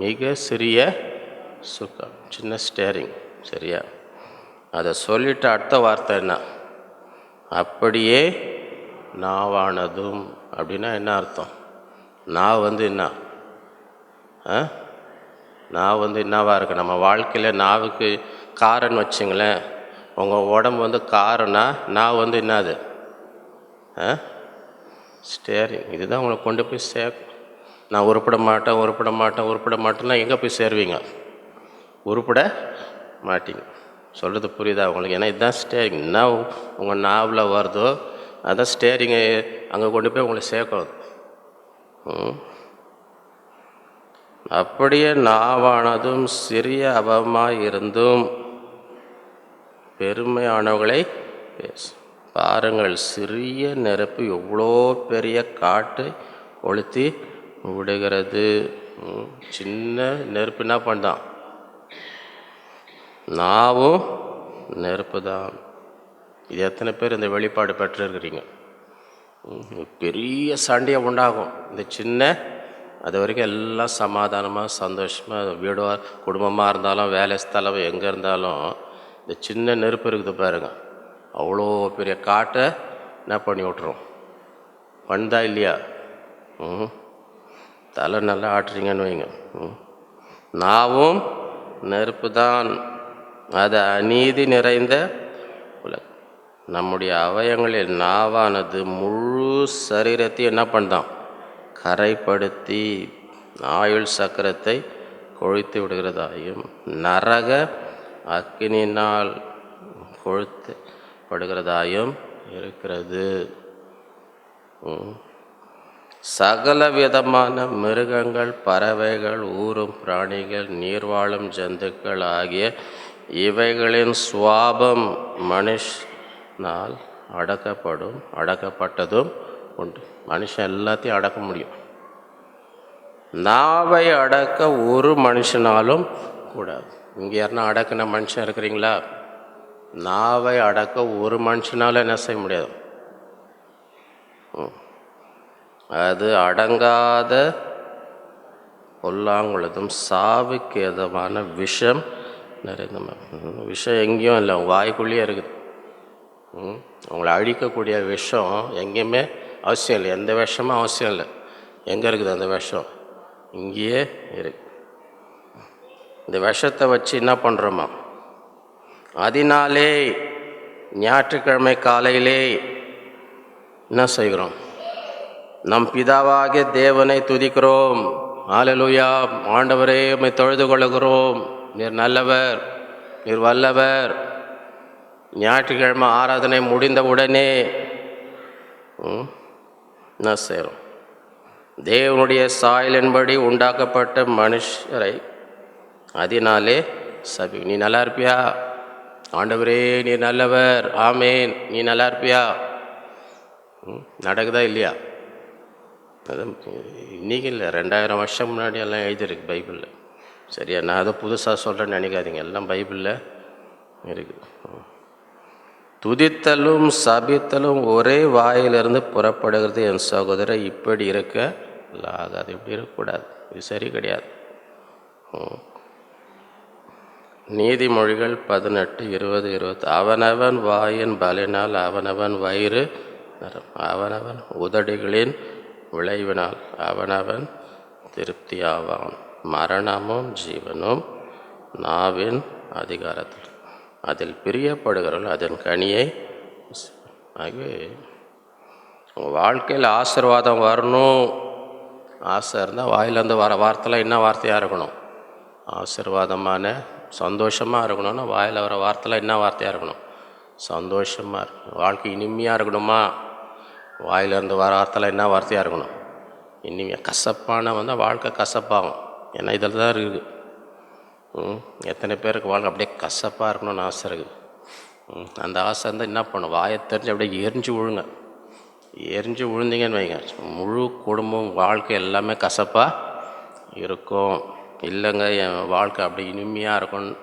மிக சிறிய சுக்கம், சின்ன ஸ்டேரிங். சரியா? அதை சொல்லிட்டு அடுத்த வார்த்தை என்ன? அப்படியே நாவானதும். அப்படின்னா என்ன அர்த்தம்? நான் என்ன நான் என்னவா இருக்கு? நம்ம வாழ்க்கையில் நாவுக்கு காரன்னு வச்சுங்களேன். உங்கள் உடம்பு காருன்னா நான் என்னது? ஸ்டேரிங். இதுதான் உங்களை கொண்டு போய் சேர்க்கும். நான் உருப்பட மாட்டேன்னா எங்கே போய் சேருவீங்க? உருப்பட மாட்டீங்க. சொல்கிறது புரியுதா உங்களுக்கு? ஏன்னா இதுதான் ஸ்டேரிங். என்ன உங்கள் நாவில் வருதோ அதான் ஸ்டேரிங்கை அங்கே கொண்டு போய் உங்களை சேர்க்கும். அப்படியே நாவானதும் சிறிய அவமாய் இருந்தும் பெருமையானவர்களை பேசும். பாருங்கள், சிறிய நெருப்பு எவ்வளோ பெரிய காட்டை கொளுத்தி விடுகிறது. சின்ன நெருப்பு என்ன பண்ணான்? நாவும் நெருப்பு தான். இது எத்தனை பேர் இந்த வெளிப்பாடு பெற்றிருக்கிறீங்க? பெரிய சண்டையை உண்டாகும். இந்த சின்ன அது வரைக்கும் எல்லாம் சமாதானமாக சந்தோஷமாக வீடு குடும்பமாக இருந்தாலும் வேலை ஸ்தலம் எங்கே இருந்தாலும் இந்த சின்ன நெருப்பு இருக்குது பாருங்க, அவ்வளோ பெரிய காட்டை என்ன பண்ணி விட்றோம்? பண்ணா இல்லையா? தலை நல்லா ஆட்டுறீங்கன்னு வைங்க. நாவும் நெருப்பு தான், அது அநீதி நிறைந்த உலகம். நம்முடைய அவயங்களில் நாவானது முழு சரீரத்தையும் என்ன பண்ணான்? கரைப்படுத்தி ஆயுள் சக்கரத்தை கொழுத்து விடுகிறதாயும் நரக அக்கினினால் கொழுத்தப்படுகிறதாயும் இருக்கிறது. சகல விதமான மிருகங்கள், பறவைகள், ஊரும் பிராணிகள், நீர்வாழும் ஜந்துக்கள் ஆகிய இவைகளின் சுவாபம் மனுஷனால் அடக்கப்பட்டதும் உண்டு. மனுஷன் எல்லாத்தையும் அடக்க முடியும். நாவை அடக்க ஒரு மனுஷனாலும் கூடாது. இங்கே யாருன்னா அடக்கின மனுஷன் இருக்கிறீங்களா? நாவை அடக்க ஒரு மனுஷனாலும் என்ன செய்ய முடியாது. அது அடங்காத பொல்லாங்குள்ளதும் சாவுக்கு ஏதுவான விஷம் நிறைந்த விஷம் எங்கேயும் இல்லை, வாய்க்குள்ளேயே இருக்குது. உங்களை அழிக்கக்கூடிய விஷம் எங்கேயுமே அவசியம் இல்லை. எந்த விஷமும் அவசியம் இல்லை. எங்கே இருக்குது அந்த விஷம்? இங்கேயே இருக்கு. இந்த விஷத்தை வச்சு என்ன பண்ணுறோமா? அதனாலே ஞாயிற்றுக்கிழமை காலையிலே என்ன செய்கிறோம்? நம் பிதாவாகிய தேவனை துதிக்கிறோம். ஹல்லேலூயா, ஆண்டவரே உம்மை தொழுது கொள்ளுகிறோம், நீர் நல்லவர், நீர் வல்லவர். ஞாயிற்றுக்கிழமை ஆராதனை முடிந்த உடனே என்ன செய்கிறோம்? தேவனுடைய சாயலின்படி உண்டாக்கப்பட்ட மனுஷரை அதனாலே நீ நல்லா இருப்பியா? ஆண்டவரே நீர் நல்லவர், ஆமேன், நீ நல்லா இருப்பியா? நடக்குதா இல்லையா? அது இன்றைக்கி இல்லை, 2000 வருஷம் முன்னாடி எல்லாம் எழுதியிருக்கு பைபிளில். சரியா? நான் அதை புதுசாக சொல்கிறேன்னு நினைக்காதீங்க, எல்லாம் பைபிளில் இருக்குது. துதித்தலும் சபித்தலும் ஒரே வாயிலிருந்து புறப்படுகிறது என் சகோதரர், இப்படி இருக்க ஆகாது. இப்படி இருக்கக்கூடாது, இது சரி கிடையாது. நீதிமொழிகள் 18:20-20 அவனவன் வாயின் பலினால் அவனவன் வயிறு நரம், அவனவன் உதடுகளின் விளைவினால் அவனவன் திருப்தியாவான். மரணமும் ஜீவனும் நாவின் அதிகாரத்தில், அதில் பிரியப்படுகிறவர்கள் அதன் கனியை. ஆகவே உங்கள் வாழ்க்கையில் ஆசீர்வாதம் வரணும். ஆசை இருந்தால் வாயிலேருந்து வர வார்த்தைலாம் என்ன வார்த்தையாக இருக்கணும்? ஆசீர்வாதமான சந்தோஷமாக இருக்கணும்னா வாயில் வர வார்த்தைலாம் என்ன வார்த்தையாக இருக்கணும்? சந்தோஷமாக இருக்கணும். வாழ்க்கை இனிமையாக இருக்கணுமா? வாயிலேருந்து வர வார்த்தைலாம் என்ன வார்த்தையாக இருக்கணும்? இனிமையாக. கசப்பான வந்தால் வாழ்க்கை கசப்பாகும். ஏன்னா இதில் தான் இருக்குது. எத்தனை பேருக்கு வாழ்க்கை அப்படியே கசப்பாக இருக்கணும்னு ஆசை இருக்குது. அந்த ஆசை இருந்தால் என்ன பண்ணும்? வாயை தெரிஞ்சு அப்படியே எரிஞ்சு விழுந்தீங்கன்னு வைங்க, முழு குடும்பம் வாழ்க்கை எல்லாமே கசப்பாக இருக்கும். இல்லைங்க, என் வாழ்க்கை அப்படி இனிமையாக இருக்கும்னு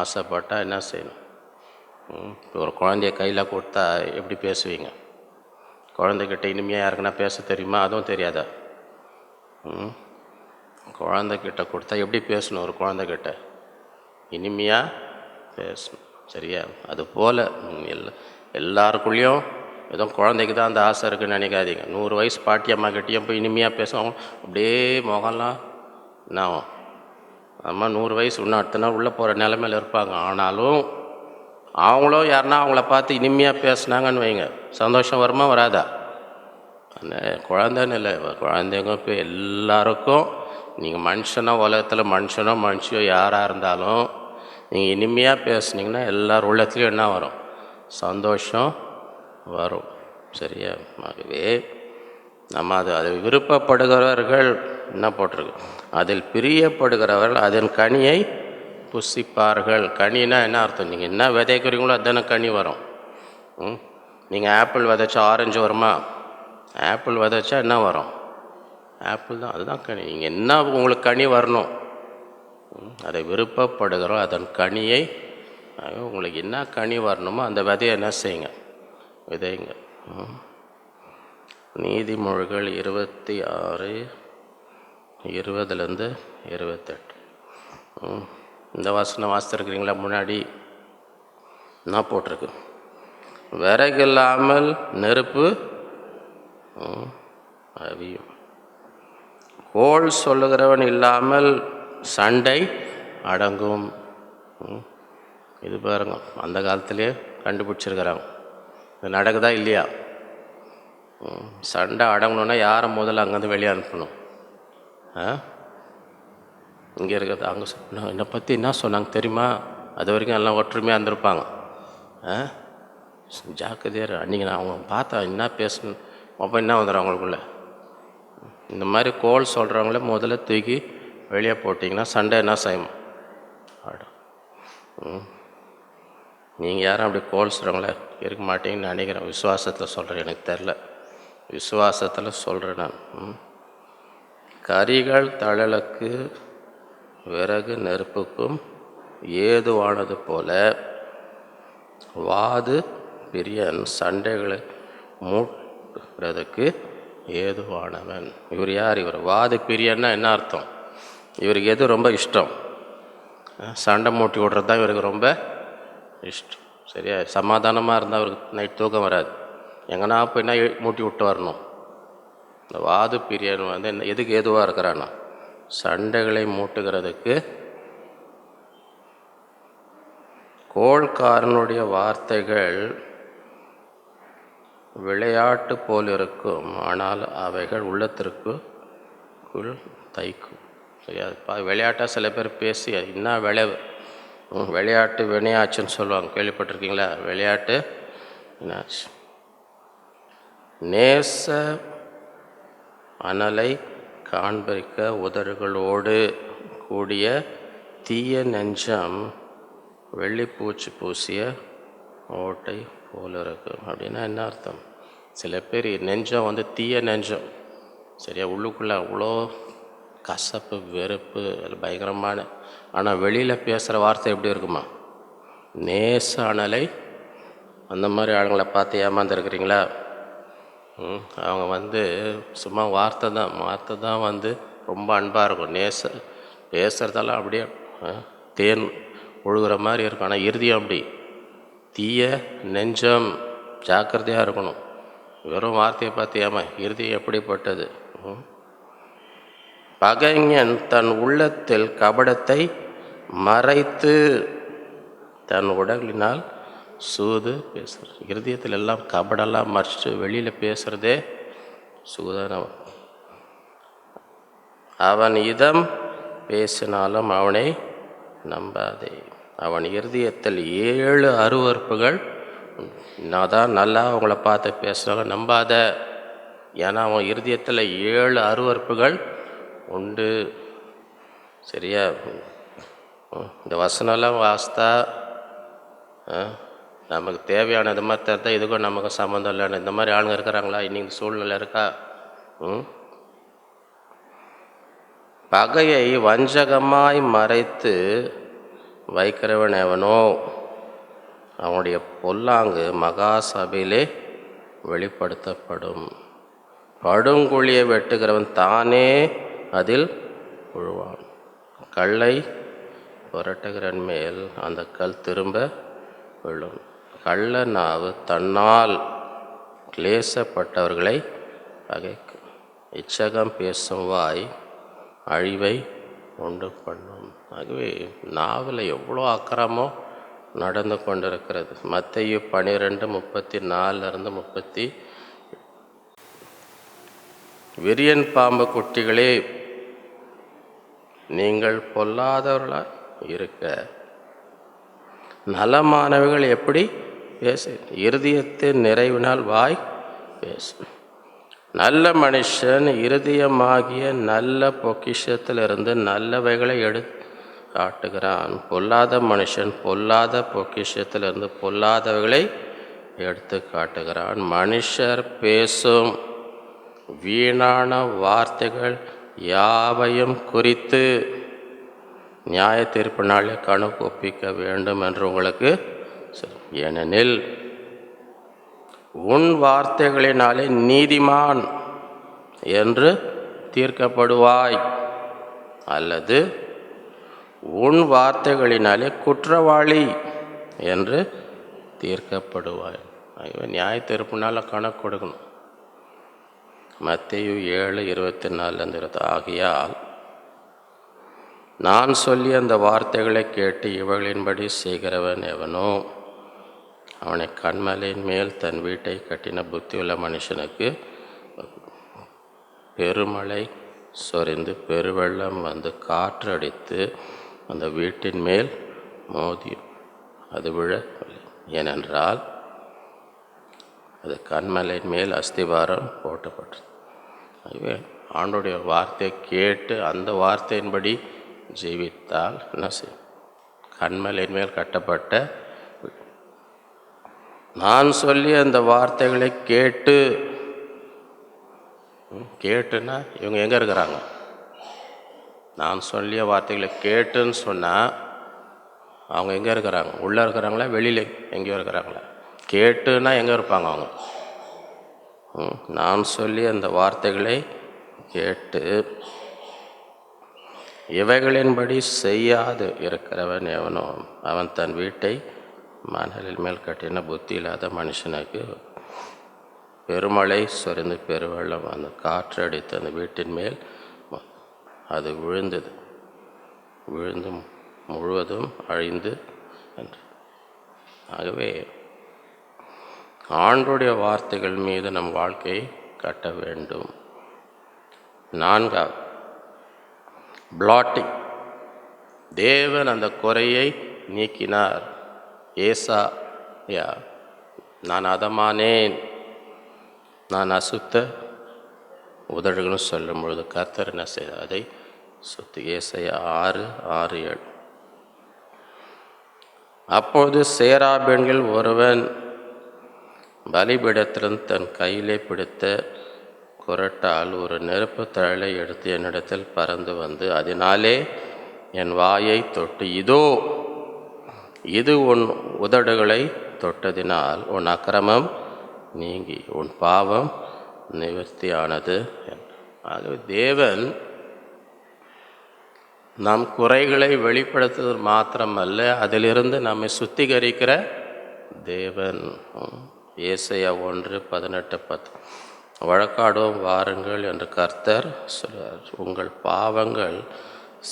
ஆசைப்பட்டால் என்ன செய்யணும்? இப்போ ஒரு குழந்தைய கையில் கொடுத்தா எப்படி பேசுவீங்க? குழந்தைகிட்ட இனிமையாக யாருக்குன்னா பேச தெரியுமா? அதுவும் தெரியாதா? குழந்தைகிட்ட கொடுத்தா எப்படி பேசணும்? ஒரு குழந்தைகிட்ட இனிமையாக பேசணும். சரியா? அதுபோல் எல்லாருக்குள்ளேயும் ஏதோ குழந்தைக்கு தான் அந்த ஆசை இருக்குதுன்னு நினைக்காதீங்க. 100 வயசு பாட்டி அம்மா கிட்டேயும் போய் இனிமையாக பேசுவாங்க, அப்படியே முகம்லாம் நான் அம்மா 100 வயசு இன்னும் அடுத்த நாள் உள்ளே போகிற நிலமையில் இருப்பாங்க. ஆனாலும் அவங்களும் யாருன்னா அவங்கள பார்த்து இனிமையாக பேசுனாங்கன்னு வைங்க, சந்தோஷம் வருமா வராதா? அந்த குழந்தைன்னு இல்லை, குழந்தைங்க இப்போ எல்லாருக்கும் நீங்கள் உலகத்தில் மனுஷியோ யாராக இருந்தாலும் நீங்கள் இனிமையாக பேசுனீங்கன்னா எல்லார் உள்ளத்துலேயும் என்ன வரும்? சந்தோஷம் வரும். சரியா? ஆகவே நம்ம அதை விருப்பப்படுகிறவர்கள் என்ன போட்டிருக்கு? அதில் பிரியப்படுகிறவர்கள் அதன் கனியை புசிப்பார்கள். கனினா என்ன அர்த்தம்? நீங்கள் என்ன விதைக்கிறீங்களோ அதுதானே கனி வரும். நீங்கள் ஆப்பிள் விதைச்சா ஆரஞ்சு வருமா? ஆப்பிள் விதைச்சா என்ன வரும்? ஆப்பிள் தான், அதுதான் கனி. நீங்கள் என்ன உங்களுக்கு கனி வரணும்? அதை விருப்பப்படுகிறோம் அதன் கனியை. உங்களுக்கு என்ன கனி வரணுமோ அந்த விதையை என்ன செய்யுங்க? விதைங்க. நீதிமொழிகள் 26:20-28. இந்த வசனம் வாசித்திருக்கிறீங்களா? முன்னாடி என்ன போட்டிருக்கு? விறகில்லாமல் நெருப்பு அவியும், கோள் சொல்லுகிறவன் இல்லாமல் சண்டை அடங்கும். இது பாருங்க, அந்த காலத்திலே கண்டுபிடிச்சிருக்கிறாங்க. இது நடக்குதா இல்லையா? சண்டை அடங்கணுன்னா யாரை முதல்ல அங்கேருந்து வெளியே அனுப்பணும்? இங்கே இருக்கிறது அங்கே சொன்ன என்னை பற்றி என்ன சொன்னாங்க தெரியுமா? அது வரைக்கும் எல்லாம் ஒற்றுமையாக இருந்திருப்பாங்க. ஜாக்கிரதையாக அன்றைக்கி நான் அவங்க பார்த்தா என்ன பேசணும் அப்போ என்ன வந்துடும் அவங்களுக்குள்ள. இந்த மாதிரி கோல் சொல்கிறவங்கள முதல்ல தூக்கி வெளியே போட்டிங்கன்னா சண்டை என்ன செய்யும்? ஆடும். நீங்கள் யாரும் அப்படி கோல் சொல்கிறவங்கள இருக்க மாட்டீங்கன்னு நினைக்கிறேன். விசுவாசத்தில் சொல்கிறேன், எனக்கு தெரில, விசுவாசத்தில் சொல்கிறேன் நான். கரிகள் தழலுக்கு விறகு நெருப்புக்கும் ஏதுவானது போல வாது பிரியன் சண்டைகளை மூட்டுறதுக்கு ஏதுவானவன். இவர் யார்? இவர் வாது பிரியன்னா என்ன அர்த்தம்? இவருக்கு எது ரொம்ப இஷ்டம்? சண்டை மூட்டி விடுறது தான் இவருக்கு ரொம்ப இஷ்டம். சரியா? சமாதானமாக இருந்தால் அவருக்கு நைட் தூக்கம் வராது. எங்கன்னா போய் என்ன மூட்டி விட்டு வரணும். இந்த வாது பிரியன் வந்து என்ன எதுக்கு ஏதுவாக இருக்கிறான்னா சண்டைகளை மூட்டுகிறதுக்கு. கோள்காரனுடைய வார்த்தைகள் விளையாட்டு போல் இருக்கும், ஆனால் அவைகள் உள்ளத்திற்குள் தைக்கும். சரியா? விளையாட்டாக சில பேர் பேசி என்ன விளையாட்டு வினையாச்சுன்னு சொல்லுவாங்க, கேள்விப்பட்டிருக்கீங்களா? விளையாட்டு என்னாச்சு? நேச அனலை காண்பிக்க உதடுகளோடு கூடிய தீய நெஞ்சம் வெள்ளிப்பூச்சி பூசிய ஓட்டை போல் இருக்கும். அப்படின்னா என்ன அர்த்தம்? சில பேர் நெஞ்சம் வந்து தீய நெஞ்சம். சரியா? உள்ளுக்குள்ளே அவ்வளோ கசப்பு, வெறுப்பு, பயங்கரமான. ஆனால் வெளியில் பேசுகிற வார்த்தை எப்படி இருக்குமா? நேச அனலை. அந்த மாதிரி ஆளுங்களை பார்த்து ஏமாந்துருக்கிறீங்களா? அவங்க வந்து சும்மா வார்த்தை தான் வந்து ரொம்ப அன்பாக இருக்கும். பேசுகிறதெல்லாம் அப்படியே தேன் ஒழுகிற மாதிரி இருக்கும். ஆனால் இறுதியும் அப்படி தீய நெஞ்சம். ஜாக்கிரதையாக இருக்கணும். வெறும் வார்த்தையை பார்த்தியாம இறுதியம் எப்படிப்பட்டது? பகைஞன் தன் உள்ளத்தில் கபடத்தை மறைத்து தன் உடலினால் சூது பேசுகிறது. இருதயத்தில் எல்லாம் கபடெல்லாம் மறைச்சிட்டு வெளியில் பேசுகிறதே சூதானம். அவன் இதம் பேசினாலும் அவனை நம்பாதே. அவன் இருதயத்தில் 7 அருவருப்புகள். நான் தான் நல்லா அவங்கள பார்த்து பேசுகிறாங்க, நம்பாத. ஏன்னா அவன் இருதயத்தில் 7 அருவருப்புகள் உண்டு. சரியா? இந்த வசனம்லாம் வாஸ்தா நமக்கு தேவையானது மாதிரி தெரிந்தால் இதுக்கும் நமக்கு சம்மந்தம் இல்லைன்னு இந்த மாதிரி ஆளுங்க இருக்கிறாங்களா? இன்னைக்கு சூழ்நிலை இருக்கா? பகையை வஞ்சகமாய் மறைத்து வைக்கிறவன் எவனோ அவனுடைய பொல்லாங்கு மகா சபையிலே வெளிப்படுத்தப்படும். படுங்குழியை வெட்டுகிறவன் தானே அதில் விழுவான். கல்லை புரட்டுகிறன் மேல் அந்த கல் திரும்ப விழும். கள்ள நாவு தன்னால் கிளேசப்பட்டவர்களை பகைக்கும். இச்சகம் பேசும் வாய் அழிவை உண்டு பண்ணும். ஆகவே நாவில் எவ்வளோ அக்கிரமம் நடந்து கொண்டிருக்கிறது. மத்தேயு 12:34-30. விரியன் பாம்பு குட்டிகளே, நீங்கள் பொல்லாதவர்களாக இருக்க நலமானவைகள் எப்படி பேசு? இருதயத்தின் நிறைவினால் வாய் பேசும். நல்ல மனுஷன் இருதயமாகிய நல்ல பொக்கிஷத்திலிருந்து நல்லவைகளை காட்டுகிறான். பொல்லாத மனுஷன் பொல்லாத பொக்கிஷத்திலிருந்து பொல்லாதவைகளை எடுத்து காட்டுகிறான். மனுஷர் பேசும் வீணான வார்த்தைகள் யாவையும் குறித்து நியாய தீர்ப்பு நாளே கணக்கு ஒப்பிக்க வேண்டும் என்று உங்களுக்கு ஏனெனில் உன் வார்த்தைகளினாலே நீதிமான் என்று தீர்க்கப்படுவாய், அல்லது உன் வார்த்தைகளினாலே குற்றவாளி என்று தீர்க்கப்படுவாய். ஆகவே நியாய தீர்ப்புனால கணக்கு கொடுக்கணும். மத்தேயு 7:24. ஆகையால் நான் சொல்லி அந்த வார்த்தைகளை கேட்டு இவர்களின்படி செய்கிறவன் எவனோ அவனை கண்மலையின் மேல் தன் வீட்டை கட்டின புத்தியுள்ள மனுஷனுக்கு பெருமழை சொரிந்து பெருவெள்ளம் வந்து காற்று அடித்து அந்த வீட்டின் மேல் மோதி அது விழவில்லை. ஏனென்றால் அது கண்மலையின் மேல் அஸ்திவாரம் போட்டப்பட்டது. ஆகவே ஆண்டோடைய வார்த்தையை கேட்டு அந்த வார்த்தையின்படி ஜீவித்தால் என்ன செய்யும்? கண்மலையின் மேல் கட்டப்பட்ட நான் சொல்லி அந்த வார்த்தைகளை கேட்டுன்னா இவங்க எங்கே இருக்கிறாங்க? நான் சொல்லிய வார்த்தைகளை கேட்டுன்னு சொன்னால் அவங்க எங்கே இருக்கிறாங்க? உள்ளே இருக்கிறாங்களா வெளியில் எங்கேயோ இருக்கிறாங்களா? கேட்டுன்னா எங்கே இருப்பாங்க அவங்க? நான் சொல்லி அந்த வார்த்தைகளை கேட்டு இவைகளின்படி செய்யாது இருக்கிறவன் எவனோ அவன் தன் வீட்டை மணலில் மேல் கட்டின புத்தி இல்லாத மனுஷனுக்கு பெருமழை சொரிந்து பெருவெள்ளம் அந்த காற்று அடித்து அந்த வீட்டின் மேல் அது விழுந்து முழுவதும் அழிந்து என்று. ஆகவே ஆண்டோடைய வார்த்தைகள் மீது நம் வாழ்க்கையை கட்ட வேண்டும். 4. பிளாட்டிங். தேவன் அந்த குறையை நீக்கினார். ஏசாயா, நான் அதமானேன், நான் அசுத்த உதடுகளும் சொல்லும் பொழுது கர்த்தர் என்ன செய்தார்? அதை சுத்தி. ஏசாயா 6:6-7. அப்பொழுது சேராபீன்கள் ஒருவன் பலிபீடத்திலிருந்து தன் கையிலே பிடித்த குரட்டால் ஒரு நெருப்பு தழலை எடுத்து என்னிடத்தில் பறந்து வந்து அதனாலே என் வாயை தொட்டு, இதோ இது உன் உதடுகளை தொட்டதினால் உன் அக்கிரமம் நீங்கி உன் பாவம் நிவர்த்தியானது. ஆகவே தேவன் நம் குறைகளை வெளிப்படுத்துவது மாத்திரமல்ல, அதிலிருந்து நம்மை சுத்திகரிக்கிற தேவன். ஏசாயா 1:18-10. வழக்காடுவோம் வாருங்கள் என்று கர்த்தர் சொல்கிறார். உங்கள் பாவங்கள்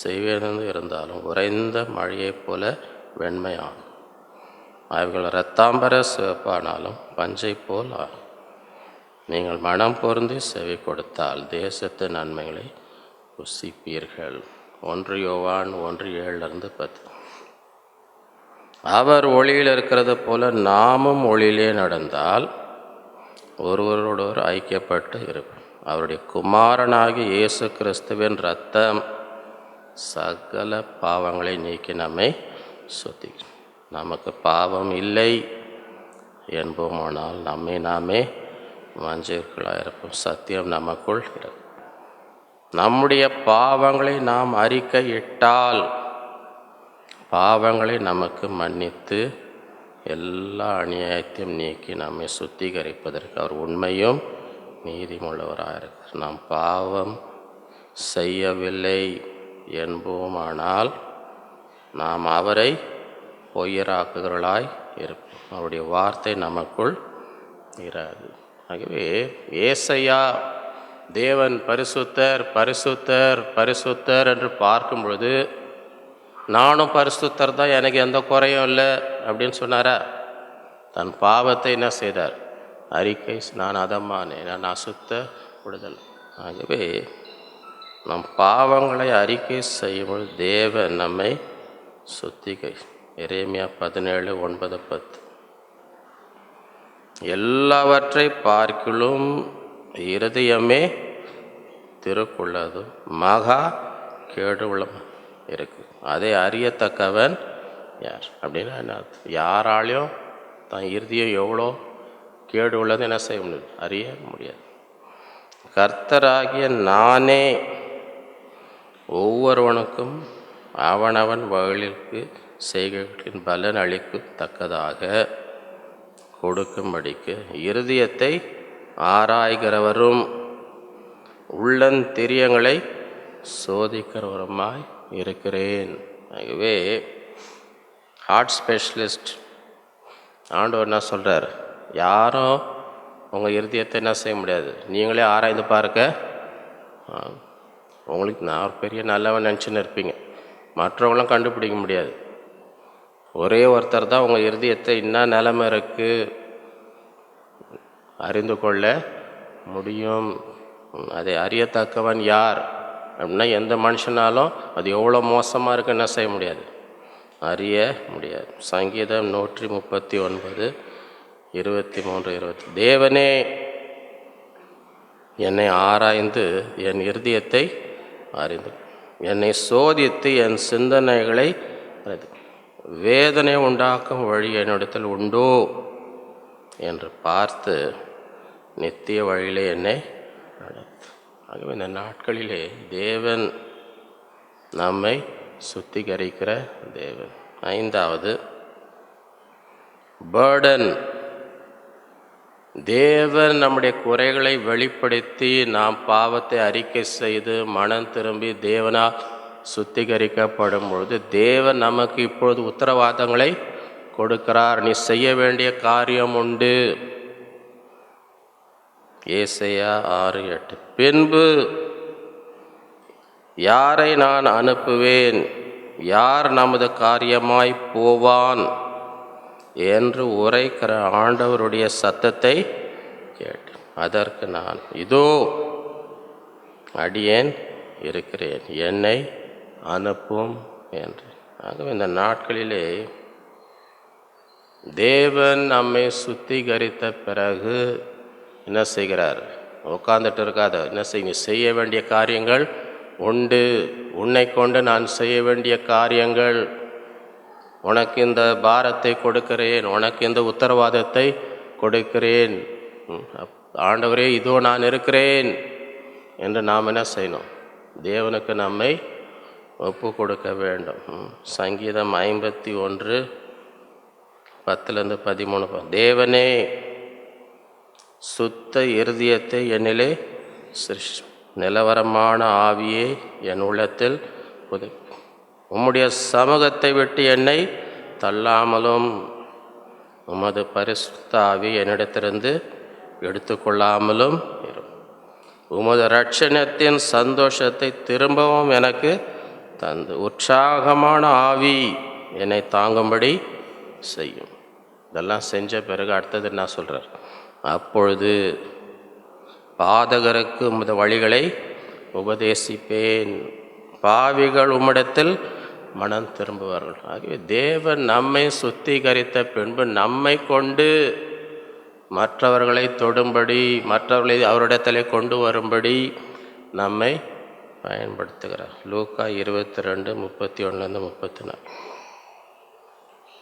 செய்வதென்று இருந்தாலும் உறைந்த மழையைப் போல வெண்மையாகும். அவர்கள் இரத்தாம்பர சிவப்பானாலும் பஞ்சை போல் ஆகும். நீங்கள் மனம் பொருந்தி செவி கொடுத்தால் தேசத்து நன்மைகளை ருசிப்பீர்கள். 1 யோவான் 1:7-10. அவர் ஒளியில் இருக்கிறது போல நாமும் ஒளியிலே நடந்தால் ஒருவரோடொரு ஐக்கியப்பட்டு இருப்போம். அவருடைய குமாரனாகி இயேசு கிறிஸ்துவின் இரத்தம் சகல பாவங்களை நீக்கி நம்மை சுத்தி. நமக்கு பாவம் இல்லை என்போமானால் நம்மை நாமே வஞ்சகர்களாக இருப்போம். சத்தியம் நமக்குள் இருக்கும். நம்முடைய பாவங்களை நாம் அறிக்கையிட்டால் பாவங்களை நமக்கு மன்னித்து எல்லா அநியாயத்தையும் நீக்கி நம்மை சுத்திகரிப்பதற்கு அவர் உண்மையும் நீதியுள்ளவராக இருக்கிறார். நாம் பாவம் செய்யவில்லை என்போமானால் நாம் அவரை பொய்யராக்குகிறவர்களாய் இருப்போம். அவருடைய வார்த்தை நமக்குள் இராது. ஆகவே ஏசையா தேவன் பரிசுத்தர் பரிசுத்தர் பரிசுத்தர் என்று பார்க்கும் பொழுது நானும் பரிசுத்தர் தான், எனக்கு எந்த குறையும் இல்லை அப்படின்னு சொன்னாரா? தன் பாவத்தை என்ன செய்தார்? அறிக்கை, நான் அதமானேன், நான் அசுத்த விடுதல். ஆகவே நம் பாவங்களை அறிக்கை செய்யும்போது தேவன் நம்மை சுத்திகை. எரேமியா 17:9-10. எல்லாவற்றை பார்க்கிலும் இருதயமே திருக்குள்ளதும் மகா கேடு உள்ளம் இருக்கு, அதை அறியத்தக்கவன் யார்? அப்படின்னா என்ன அர்த்தம்? யாராலையும் தான் இருதயம் எவ்வளோ கேடு உள்ளது என்ன செய்ய முடியாது, அறிய முடியாது. கர்த்தராகிய நானே ஒவ்வொருவனுக்கும் அவனவன் வழிக்கு செய்கைகளின் பலன் அளிக்கத்தக்கதாக கொடுக்கும்படிக்கு இருதயத்தை ஆராய்கிறவரும் உள்ளந்திரியங்களை சோதிக்கிறவருமாய் இருக்கிறேன். ஆகவே ஹார்ட் ஸ்பெஷலிஸ்ட் ஆண்டவர் என்ன சொல்கிறார்? யாரும் உங்கள் இருதயத்தை என்ன செய்ய முடியாது, நீங்களே ஆராய்ந்து பார்க்க. உங்களுக்கு நான் ஒரு பெரிய நல்லவன் நினச்சின்னு இருப்பீங்க, மற்றவங்களும் கண்டுபிடிக்க முடியாது. ஒரே ஒருத்தர் தான் உங்கள் இருதயத்தை என்ன நிலைமை இருக்குது அறிந்து கொள்ள முடியும். அதை அறியத்தக்கவன் யார் அப்படின்னா எந்த மனுஷனாலும் அது எவ்வளோ மோசமாக இருக்குன்னு என்ன செய்ய முடியாது, அறிய முடியாது. சங்கீதம் 139:23-20. தேவனே என்னை ஆராய்ந்து என் இருதயத்தை அறிந்து என்னை சோதித்து என் சிந்தனைகளை வேதனை உண்டாக்கும் வழி என்னிடத்தில் உண்டோ என்று பார்த்து நித்திய வழியிலே என்னை நடத்து. ஆகவே இந்த நாட்களிலே தேவன் நம்மை சுத்திகரிக்கிற தேவன். 5வது பேர்டன். தேவன் நம்முடைய குறைகளை வெளிப்படுத்தி நாம் பாவத்தை அறிக்கை செய்து மனம் திரும்பி தேவனால் சுத்திகரிக்கப்படும் பொழுது தேவன் நமக்கு இப்பொழுது உத்தரவாதங்களை கொடுக்கிறார். நீ செய்ய வேண்டிய காரியம் உண்டு. ஏசாயா 6:8. பின்பு யாரை நான் அனுப்புவேன், யார் நமது காரியமாய் போவான் என்று உரைக்கிற ஆண்டவருடைய சத்தத்தை கேட்டு அதற்கு நான் இதோ அடியேன் இருக்கிறேன், என்னை அனுப்பும் என்று. ஆகவே இந்த நாட்களிலே தேவன் நம்மை சுத்திகரித்த பிறகு என்ன செய்கிறார்? உட்காந்துட்டு இருக்காத, என்ன செய்ய வேண்டிய காரியங்கள் உண்டு. உன்னை கொண்டு நான் செய்ய வேண்டிய காரியங்கள், உனக்கு இந்த பாரத்தை கொடுக்கிறேன், உனக்கு இந்த உத்தரவாதத்தை கொடுக்கிறேன். ஆண்டவரே இதோ நான் இருக்கிறேன் என்று நாம் என்ன செய்யணும்? தேவனுக்கு நம்மை ஒப்பு கொடுக்க வேண்டும். சங்கீதம் 51:10-13. தேவனே சுத்த இருதயத்தை என்னிலே நிலவரமான ஆவியே என் உள்ளத்தில் உம்முடைய சமூகத்தை விட்டு என்னை தள்ளாமலும் உமது பரிசுத்த ஆவி என்னிடத்திலிருந்து எடுத்துக்கொள்ளாமலும் உமது இரட்சணத்தின் சந்தோஷத்தை திரும்பவும் எனக்கு தந்து உற்சாகமான ஆவி என்னை தாங்கும்படி செய்யும். இதெல்லாம் செஞ்ச பிறகு அடுத்தது என்ன சொல்கிறார்? அப்பொழுது பாதகருக்கு உமது வழிகளை உபதேசிப்பேன், பாவிகள் உம்மிடத்தில் மனம் திரும்புவார்கள். ஆகவே தேவன் நம்மை சுத்திகரித்த பின்பு நம்மை கொண்டு மற்றவர்களை தொடும்படி, மற்றவர்களை அவரிடத்திலே கொண்டு வரும்படி நம்மை பயன்படுத்துகிறார். லூக்கா 22:31-34.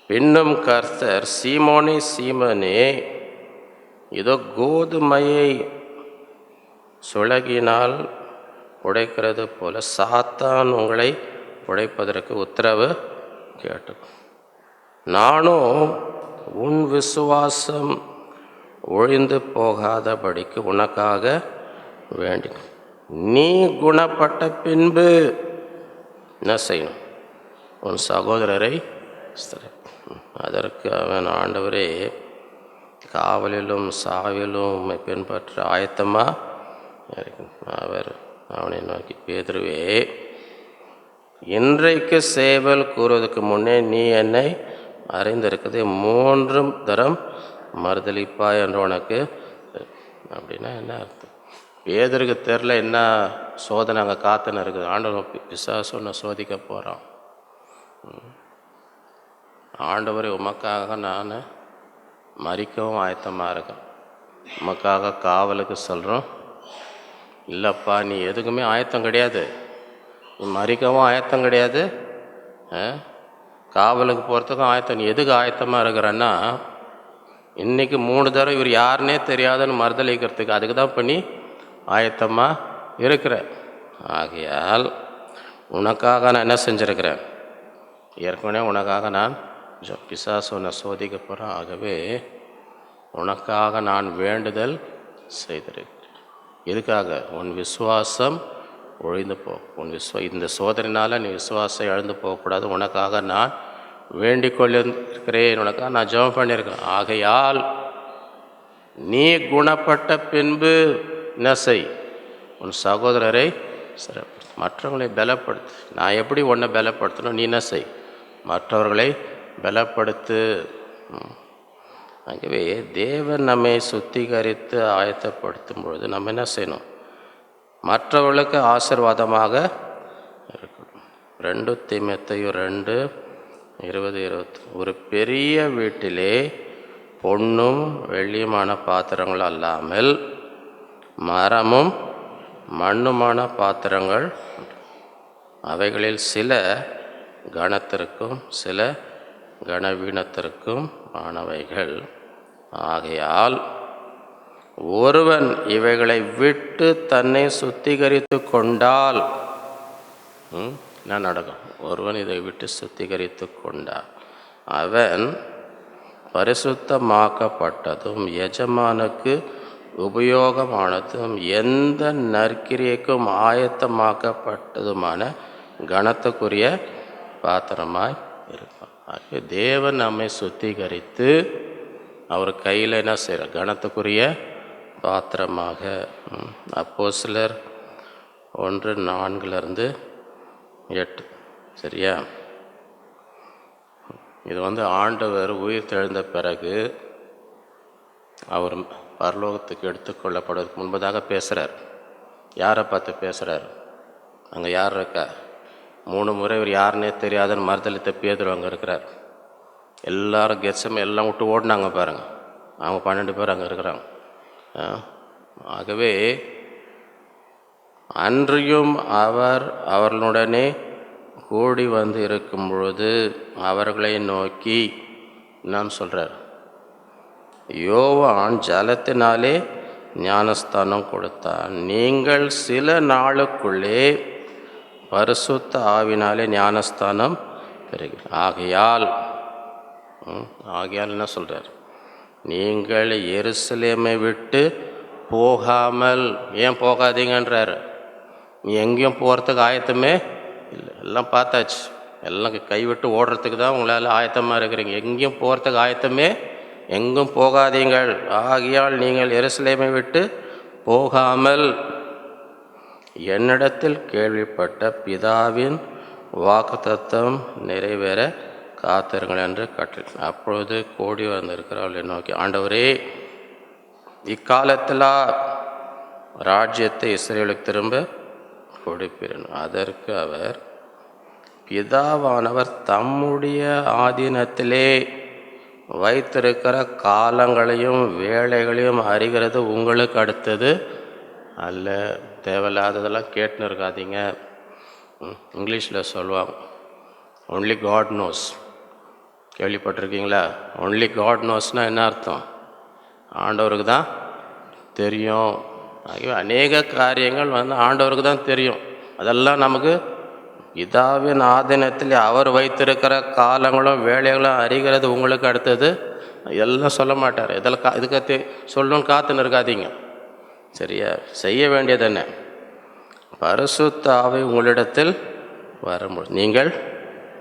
பின்னும் கர்த்தர், சீமோனே சீமோனே, இதோ கோதுமையை சுளகினால் உடைக்கிறது போல சாத்தான் உங்களை உடைப்பதற்கு உத்தரவு கேட்டு, நானும் உன் விசுவாசம் ஒழிந்து போகாதபடிக்கு உனக்காக வேண்டி நீ குணப்பட்ட பின்பு என்ன செய்யணும்? உன் சகோதரரை அதற்கு அவன், ஆண்டவரே, காவலிலும் சாவிலும் உம்மை பின்பற்ற ஆயத்தமா? அவர் அவனை நோக்கி, பேதுருவே, இன்றைக்கு சேவல் கூறுவதற்கு முன்னே நீ என்னை அறிந்திருக்கிறது 3 தரம் மறுதலிப்பாய் என்று உனக்கு. அப்படின்னா என்ன அர்த்தம்? பேதுருக்கு தெரில என்ன சோதனை அங்கே காத்துன்னு இருக்குது. ஆண்டவர் பிசாசு ஒன்று சோதிக்க போகிறான். ஆண்டவரை, உமக்காக நான் மறிக்கவும் ஆயத்தமாக இருக்கேன், உமக்காக காவலுக்கு சொல்கிறோம். இல்லைப்பா, நீ எதுக்குமே ஆயத்தம் கிடையாது, நீ மறிக்கவும் ஆயத்தம் கிடையாது, காவலுக்கு போகிறதுக்கும் ஆயத்தம். நீ எதுக்கு ஆயத்தமாக இருக்கிறன்னா, இன்றைக்கி 3 தடவை இவர் யாருன்னே தெரியாதுன்னு மறுதளிக்கிறதுக்கு, அதுக்கு தான் பண்ணி ஆயத்தமாக இருக்கிற. ஆகையால் உனக்காக நான் என்ன செஞ்சுருக்கிறேன்? ஏற்கனவே உனக்காக நான் பிசாசு உன்னை சோதிக்க போகிறேன். ஆகவே உனக்காக நான் வேண்டுதல் செய்திருக்கிறேன். எதுக்காக? உன் விசுவாசம் ஒழிந்து போ. இந்த சோதனையினால் நீ விசுவாசம் இழந்து போகக்கூடாது. உனக்காக நான் வேண்டிக் கொண்டிருக்கிறேன், உனக்காக நான் ஜெபம் பண்ணியிருக்கிறேன். ஆகையால் நீ குணப்பட்ட பின்பு என்ன செய்? உன் சகோதரரை சிறப்படுத்து, மற்றவர்களை பலப்படுத்து. நான் எப்படி உன்னை பலப்படுத்தணும், நீ என்ன செய்? மற்றவர்களை பலப்படுத்து. ஆகவே தேவன் நம்மை சுத்திகரித்து ஆயத்தப்படுத்தும் பொழுது நம்ம என்ன செய்யணும்? மற்றவர்களுக்கு ஆசீர்வாதமாக இருக்கணும். 2 தீமோத்தேயு 2:20-21. ஒரு பெரிய வீட்டிலே பொன்னும் வெள்ளியுமான பாத்திரங்கள் அல்லாமல் மரமும் மண்ணுமான பாத்திரங்கள், அவைகளில் சில கனத்திற்கும் சில கனவீனத்திற்கும் ஆனவைகள். ஆகையால் ஒருவன் இவைகளை விட்டு தன்னை சுத்திகரித்து கொண்டால் என்ன நடக்கும்? ஒருவன் இதை விட்டு சுத்திகரித்து கொண்டால் அவன் பரிசுத்தமாக்கப்பட்டதும் எஜமானுக்கு உபயோகமானதும் எந்த நற்கிரியைக்கும் ஆயத்தமாக்கப்பட்டதுமான கனத்துக்குரிய பாத்திரமாய் இருப்பான். ஆகவே தேவன் நம்மை சுத்திகரித்து அவர் கையில் என்ன செய்கிற கனத்துக்குரிய பாத்திரமாக. அப்போஸ்தலர் 1:4-8. சரியா? இது ஆண்டவர் உயிர் தெழுந்த பிறகு அவர் பரலோகத்துக்கு எடுத்துக்கொள்ளப்படுவதற்கு முன்பதாக பேசுகிறார். யாரை பார்த்து பேசுகிறார்? அங்கே யார் இருக்கா? 3 முறை இவர் யாருன்னே தெரியாதுன்னு மறுதலித்த பேதுரு அங்கே இருக்கிறார். எல்லாரும் கெத்செமனே எல்லாம் விட்டு ஓடினாங்க பாருங்கள். அவங்க 12 பேர் அங்கே இருக்கிறாங்க. ஆகவே அன்றியும் அவர் அவர்களுடனே கூடி வந்து இருக்கும் பொழுது அவர்களை நோக்கி நான் சொல்கிறார், யோவான் ஜலத்தினாலே ஞானஸ்தானம் கொடுத்தான், நீங்கள் சில நாளுக்குள்ளே பரிசுத்த ஆவினாலே ஞானஸ்தானம் பெறுகிறீர்கள். ஆகையால் என்ன சொல்கிறார்? நீங்கள் எருசலேமை விட்டு போகாமல், ஏன் போகாதீங்கன்றார்? நீ எங்கேயும் போகிறதுக்கு ஆயத்தமே இல்லை, எல்லாம் பார்த்தாச்சு, எல்லாம் கைவிட்டு ஓடுறதுக்கு தான் உங்களால் ஆயத்தமாக இருக்கிறீங்க. எங்கேயும் போகிறதுக்கு ஆயத்தமே, எங்கும் போகாதீங்கள். ஆகையால் நீங்கள் எருசலேமை விட்டு போகாமல் என்னிடத்தில் கேள்விப்பட்ட பிதாவின் வாக்குத்தத்தம் நிறைவேற காத்திருங்கள் என்று கற்று. அப்பொழுது கோடி வந்திருக்கிறவர்களை நோக்கி, ஆண்டவரே, இக்காலத்தில் ராஜ்யத்தை இஸ்ரவேலுக்கு திரும்ப கொடுப்பீர். அதற்கு அவர், பிதாவானவர் தம்முடைய ஆதீனத்திலே வைத்திருக்கிற காலங்களையும் வேளைகளையும் அறிகிறது உங்களுக்கு அடுத்தது அல்ல. தேவையில்லாததெல்லாம் கேட்டுன்னு இருக்காதீங்க. இங்கிலீஷில் சொல்லுவாங்க, ஒன்லி காட் நோஸ். கேள்விப்பட்டிருக்கீங்களா? ஒன்லி காட் நோஸ்னால் என்ன அர்த்தம்? ஆண்டவருக்கு தான் தெரியும். ஆகிய அநேக காரியங்கள் ஆண்டவருக்கு தான் தெரியும். அதெல்லாம் நமக்கு பிதாவின் ஆதீனத்தில் அவர் வைத்திருக்கிற காலங்களும் வேலைகளும் அறிகிறது உங்களுக்கு அடுத்தது இதெல்லாம் சொல்ல மாட்டார். இதெல்லாம் இதுக்கு சொல்லணும்னு காத்துன்னு இருக்காதீங்க. சரியா? செய்ய வேண்டியது என்ன? பரிசுத்த ஆவி உங்களிடத்தில் வரும்போது நீங்கள்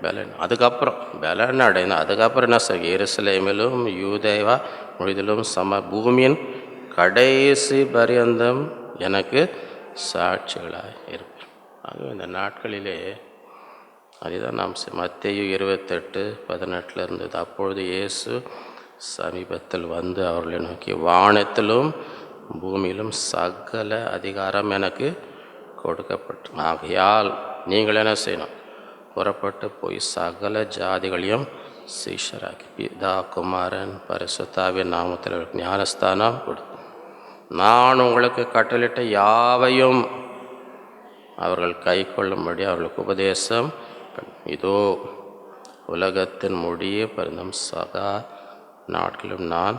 பலன், அதுக்கப்புறம் பலன் அடையணும். அதுக்கப்புறம் என்ன செய்ய? எருசலேமிலும் யூதேயா முழுதிலும் பூமியின் கடைசி பரியந்தம் எனக்கு சாட்சிகளாக இருப்பேன். ஆகவே இந்த நாட்களிலே அதுதான் நாம் மத்தேயு 28:18 இருந்தது. அப்பொழுது இயேசு சமீபத்தில் வந்து அவர்களை நோக்கி, வானத்திலும் பூமியிலும் சகல அதிகாரம் எனக்கு கொடுக்கப்பட்டு, ஆகையால் நீங்கள் என்ன செய்யணும்? புறப்பட்டு போய் சகல ஜாதிகளையும் சீஷராக்கி பிதா குமாரன் பரிசுத்தாவின் நாமத்தில் ஞானஸ்தானம் கொடு. நான் உங்களுக்கு கட்டளிட்ட யாவையும் அவர்கள் கை கொள்ளும்படி அவர்களுக்கு உபதேசம். இதோ உலகத்தின் முடிய பரிந்தும் சகா நாட்களும் நான்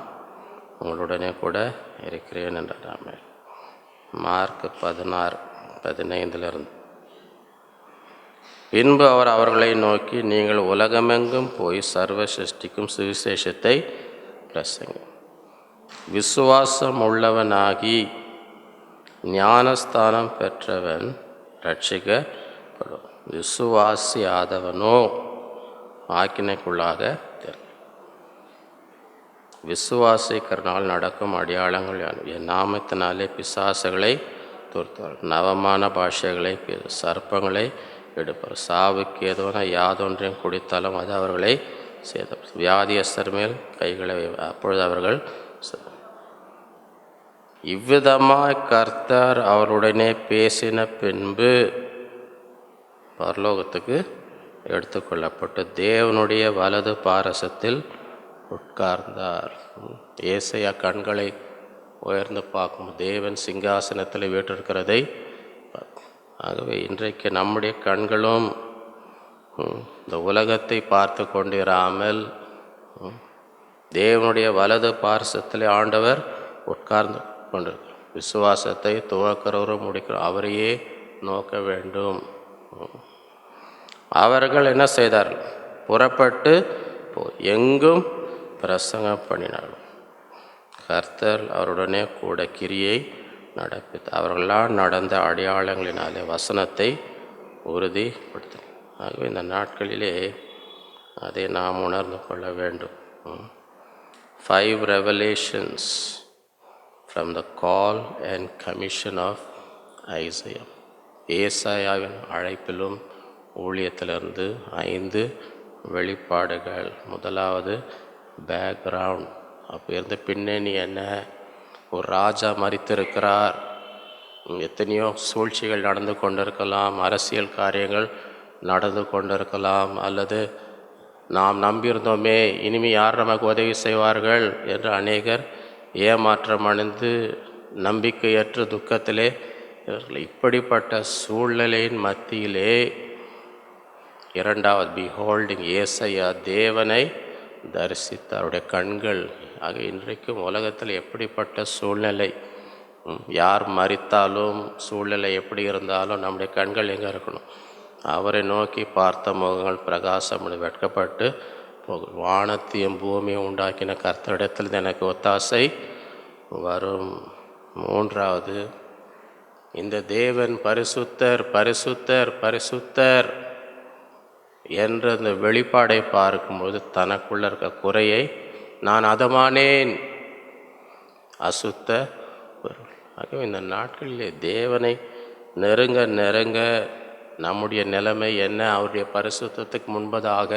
உங்களுடனே கூட இருக்கிறேன் என்றார். மார்க் 16:15 பின்பு அவர் அவர்களை நோக்கி, நீங்கள் உலகமெங்கும் போய் சர்வ சிருஷ்டிக்கும் சுவிசேஷத்தை பிரசங்க. விசுவாசம் உள்ளவனாகி ஞானஸ்தானம் பெற்றவன் ரட்சிக்கப்படுவான். விசுவாசியாதவனோ ஆக்கினைக்குள்ளாக விசுவாசிக்கிறனால் நடக்கும் அடையாளங்கள் என் நாமத்தினாலே பிசாசுகளை துரத்துவார், நவமான பாஷைகளை சர்ப்பங்களை எடுப்பார், சாவுக்கு ஏதோன யாதொன்றையும் குடித்தாலும் அது அவர்களை சேத, வியாதியஸ்தர் மேல் கைகளை அப்பொழுது அவர்கள். இவ்விதமாய் கர்த்தர் அவருடனே பேசின பின்பு பரலோகத்துக்கு எடுத்துக்கொள்ளப்பட்டு தேவனுடைய வலது பாரசத்தில் உட்கார்ந்தார். ஏசையா கண்களை உயர்ந்து பார்க்கும் தேவன் சிங்காசனத்தில் வீற்றிருக்கிறதை. ஆகவே இன்றைக்கு நம்முடைய கண்களும் இந்த உலகத்தை பார்த்து கொண்டிராமல் தேவனுடைய வலது பாரசத்திலே ஆண்டவர் உட்கார்ந்து கொண்டிருக்கிறார். விசுவாசத்தை துவக்கிறவரும் முடிக்கிறோம் அவரையே நோக்க வேண்டும். அவர்கள் என்ன செய்தார்கள்? புறப்பட்டு எங்கும் பிரசங்கம் பண்ணினார்கள். கர்த்தர் அவருடனே கூட கிரியை நடப்பித்து அவர்களால் நடந்த அடையாளங்களினாலே வசனத்தை உறுதிப்படுத்தினார். ஆகவே இந்த நாட்களிலே அதை நாம் உணர்ந்து கொள்ள வேண்டும். 5 revelations from the call and commission of Isaiah. ஏசாயாவின் அழைப்பிலும் ஊழியத்திலிருந்து 5 வெளிப்பாடுகள். முதலாவது பேக்ரவுண்ட், அப்போ இருந்த பின்னணி என்ன? ஒரு ராஜா மரித்திருக்கிறார், எத்தனையோ சூழ்ச்சிகள் நடந்து கொண்டிருக்கலாம், அரசியல் காரியங்கள் நடந்து கொண்டிருக்கலாம், அல்லது நாம் நம்பியிருந்தோமே இனிமேல் யார் நமக்கு உதவி செய்வார்கள் என்று அநேகர் ஏமாற்றம் அடைந்து நம்பிக்கையற்ற துக்கத்திலே இப்படிப்பட்ட சூழ்நிலையின் மத்தியிலே இரண்டாவது பிஹோல்டிங், ஏசையா தேவனை தரிசித்த அவருடைய கண்கள். ஆக இன்றைக்கும் உலகத்தில் எப்படிப்பட்ட சூழ்நிலை, யார் மரித்தாலும் சூழ்நிலை எப்படி இருந்தாலும் நம்முடைய கண்கள் எங்கே இருக்கணும்? அவரை நோக்கி பார்த்த முகங்கள் பிரகாசம் வெட்கப்பட்டு போகும். வானத்தையும் பூமியும் உண்டாக்கின கர்த்தரிடத்தில் எனக்கு ஒத்தாசை வரும். மூன்றாவது, இந்த தேவன் பரிசுத்தர் பரிசுத்தர் பரிசுத்தர் என்ற இந்த வெளிப்பாடை பார்க்கும்போது தனக்குள்ள இருக்க குறையை நான் அதமானேன் அசுத்த. ஆகவே இந்த நாட்களிலே தேவனை நெருங்க நெருங்க நம்முடைய நிலைமை என்ன, அவருடைய பரிசுத்தத்துக்கு முன்பதாக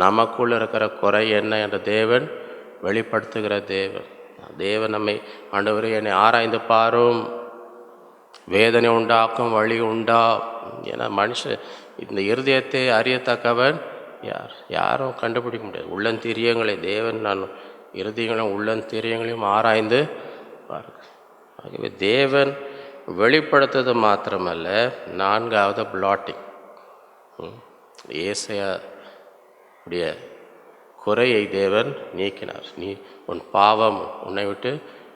நமக்குள் இருக்கிற குறை என்ன என்ற தேவன் வெளிப்படுத்துகிற தேவன். தேவன் நம்மை, ஆண்டவரே என்னை ஆராய்ந்து பாரும், வேதனை உண்டாக்கும் வழி உண்டா. ஏன்னா மனுஷன் இந்த இருதயத்தை அறியத்தக்கவன் யாரும் கண்டுபிடிக்க முடியாது. உள்ளந்தீரியங்களை தேவன் நான் இருதயங்களும் உள்ளந்தீரியங்களையும் ஆராய்ந்து பாருங்க. ஆகவே தேவன் வெளிப்படுத்துவது மாத்திரமல்ல, நான்காவது பிளாட்டிங், ஏசையா உடைய குறையை தேவன் நீக்கினார். நீ உன் பாவம் உன்னை விட்டு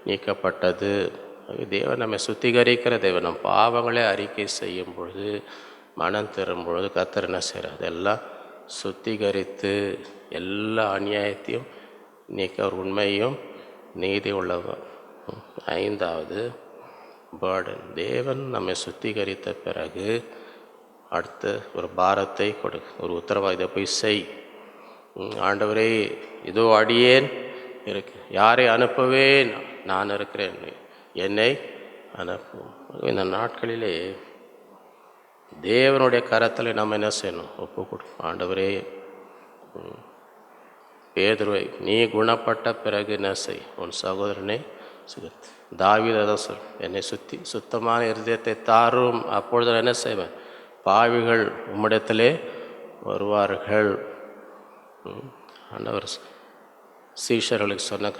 நீக்கப்பட்டது. தேவன் நம்மை சுத்திகரிக்கிற தேவன். நம் பாவங்களே அறிக்கை செய்யும் பொழுது, மனம் திரும்பும் பொழுது கர்த்தர் என்ன செய்கிறார்? அதெல்லாம் சுத்திகரித்து எல்லா அநியாயத்தையும் இன்னைக்கு அவர் உண்மையும் நீதி உள்ளவர். 5வது பேர்டன், தேவன் நம்மை சுத்திகரித்த பிறகு அடுத்து ஒரு பாரத்தை ஒரு உத்தரவாக இதை போய் செய். ஆண்டவரே இதோ அடியேன் இருக்கு, யாரை அனுப்புவேன், நான் இருக்கிறேன், என்னை அனுப்பும். இந்த நாட்களிலே தேவனுடைய கரத்தில் நம்ம என்ன செய்யணும்? ஒப்பு கொடுக்கணும். ஆண்டவரே பேதுருவை நீ குணப்பட்ட பிறகு என்ன செய், உன் சகோதரனை தாவீது அதான் சொல், என்னை சுத்தமான இருதயத்தை தாரும், அப்பொழுது என்ன செய்வேன், பாவிகள் உம்மிடத்திலே வருவார்கள். ஆண்டவர் சீஷர்களுக்கு சொன்ன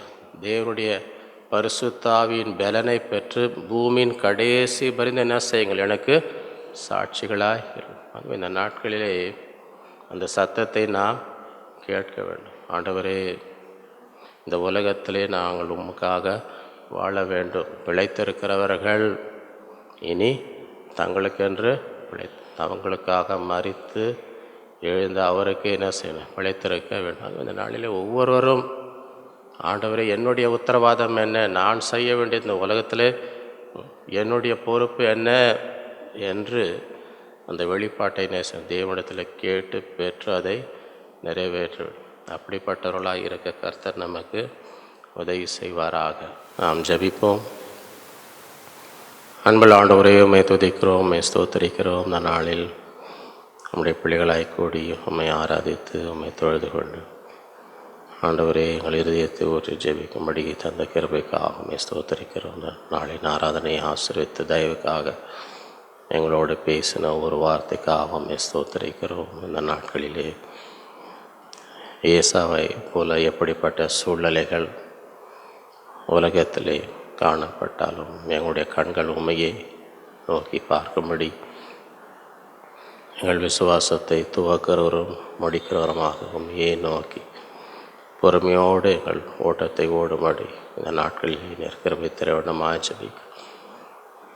தேவனுடைய பரிசுத்தாவியின் பலனை பெற்று பூமியின் கடைசி பரிந்து என்ன செய்யுங்கள், எனக்கு சாட்சிகளாய் இருக்கும். இந்த நாட்களிலே அந்த சத்தத்தை நாம் கேட்க வேண்டும். ஆண்டவரே இந்த உலகத்திலே நாங்கள் உமக்காக வாழ வேண்டும். பிழைத்திருக்கிறவர்கள் இனி தங்களுக்கென்று அவங்களுக்காக மரித்து எழுந்த அவருக்கு என்ன செய்யணும், பிழைத்திருக்க வேண்டும். இந்த நாளிலே ஒவ்வொருவரும் ஆண்டவரே என்னுடைய உத்தரவாதம் என்ன, நான் செய்ய வேண்டிய இந்த உலகத்திலே என்னுடைய பொறுப்பு என்ன என்று அந்த வெளிப்பாட்டை தேவனிடத்தில் கேட்டு பெற்று அதை நிறைவேற்ற அப்படிப்பட்டவர்களாக இருக்க கர்த்தர் நமக்கு உதவி செய்வாராக. நாம் ஜெபிப்போம். அன்புள்ள ஆண்டவரே உம்மை துதிக்கிறோம், உம்மை ஸ்தோத்திரிக்கிறோம். இந்த நாளில் நம்முடைய பிள்ளைகளாய் கூடி உம்மை ஆராதித்து உம்மை தொழுது கொண்டு ஆண்டவரே எங்கள் இருதயத்தை ஊற்றி ஜெபிக்கும்படி தந்த கிருபைக்காக உம்மை ஸ்தோத்திரிக்கிறோம். இந்த நாளின் ஆராதனையை ஆசீர்வித்து தயவுக்காக எங்களோடு பேசின ஒரு வார்த்தைக்காக உம்மை ஸ்தோத்திரிக்கிறோம். இந்த நாட்களிலே ஏசாவை போல எப்படிப்பட்ட சூழ்நிலைகள் உலகத்திலே காணப்பட்டாலும் எங்களுடைய கண்கள் உண்மையை நோக்கி பார்க்கும்படி எங்கள் விசுவாசத்தை துவக்கிறவரும் முடிக்கிறவருமாக உண்மையை நோக்கி பொறுமையோடு எங்கள் ஓட்டத்தை ஓடும்படி இந்த நாட்களில் நிற்கிற திரைவண்ணமாக ஜெபிக்க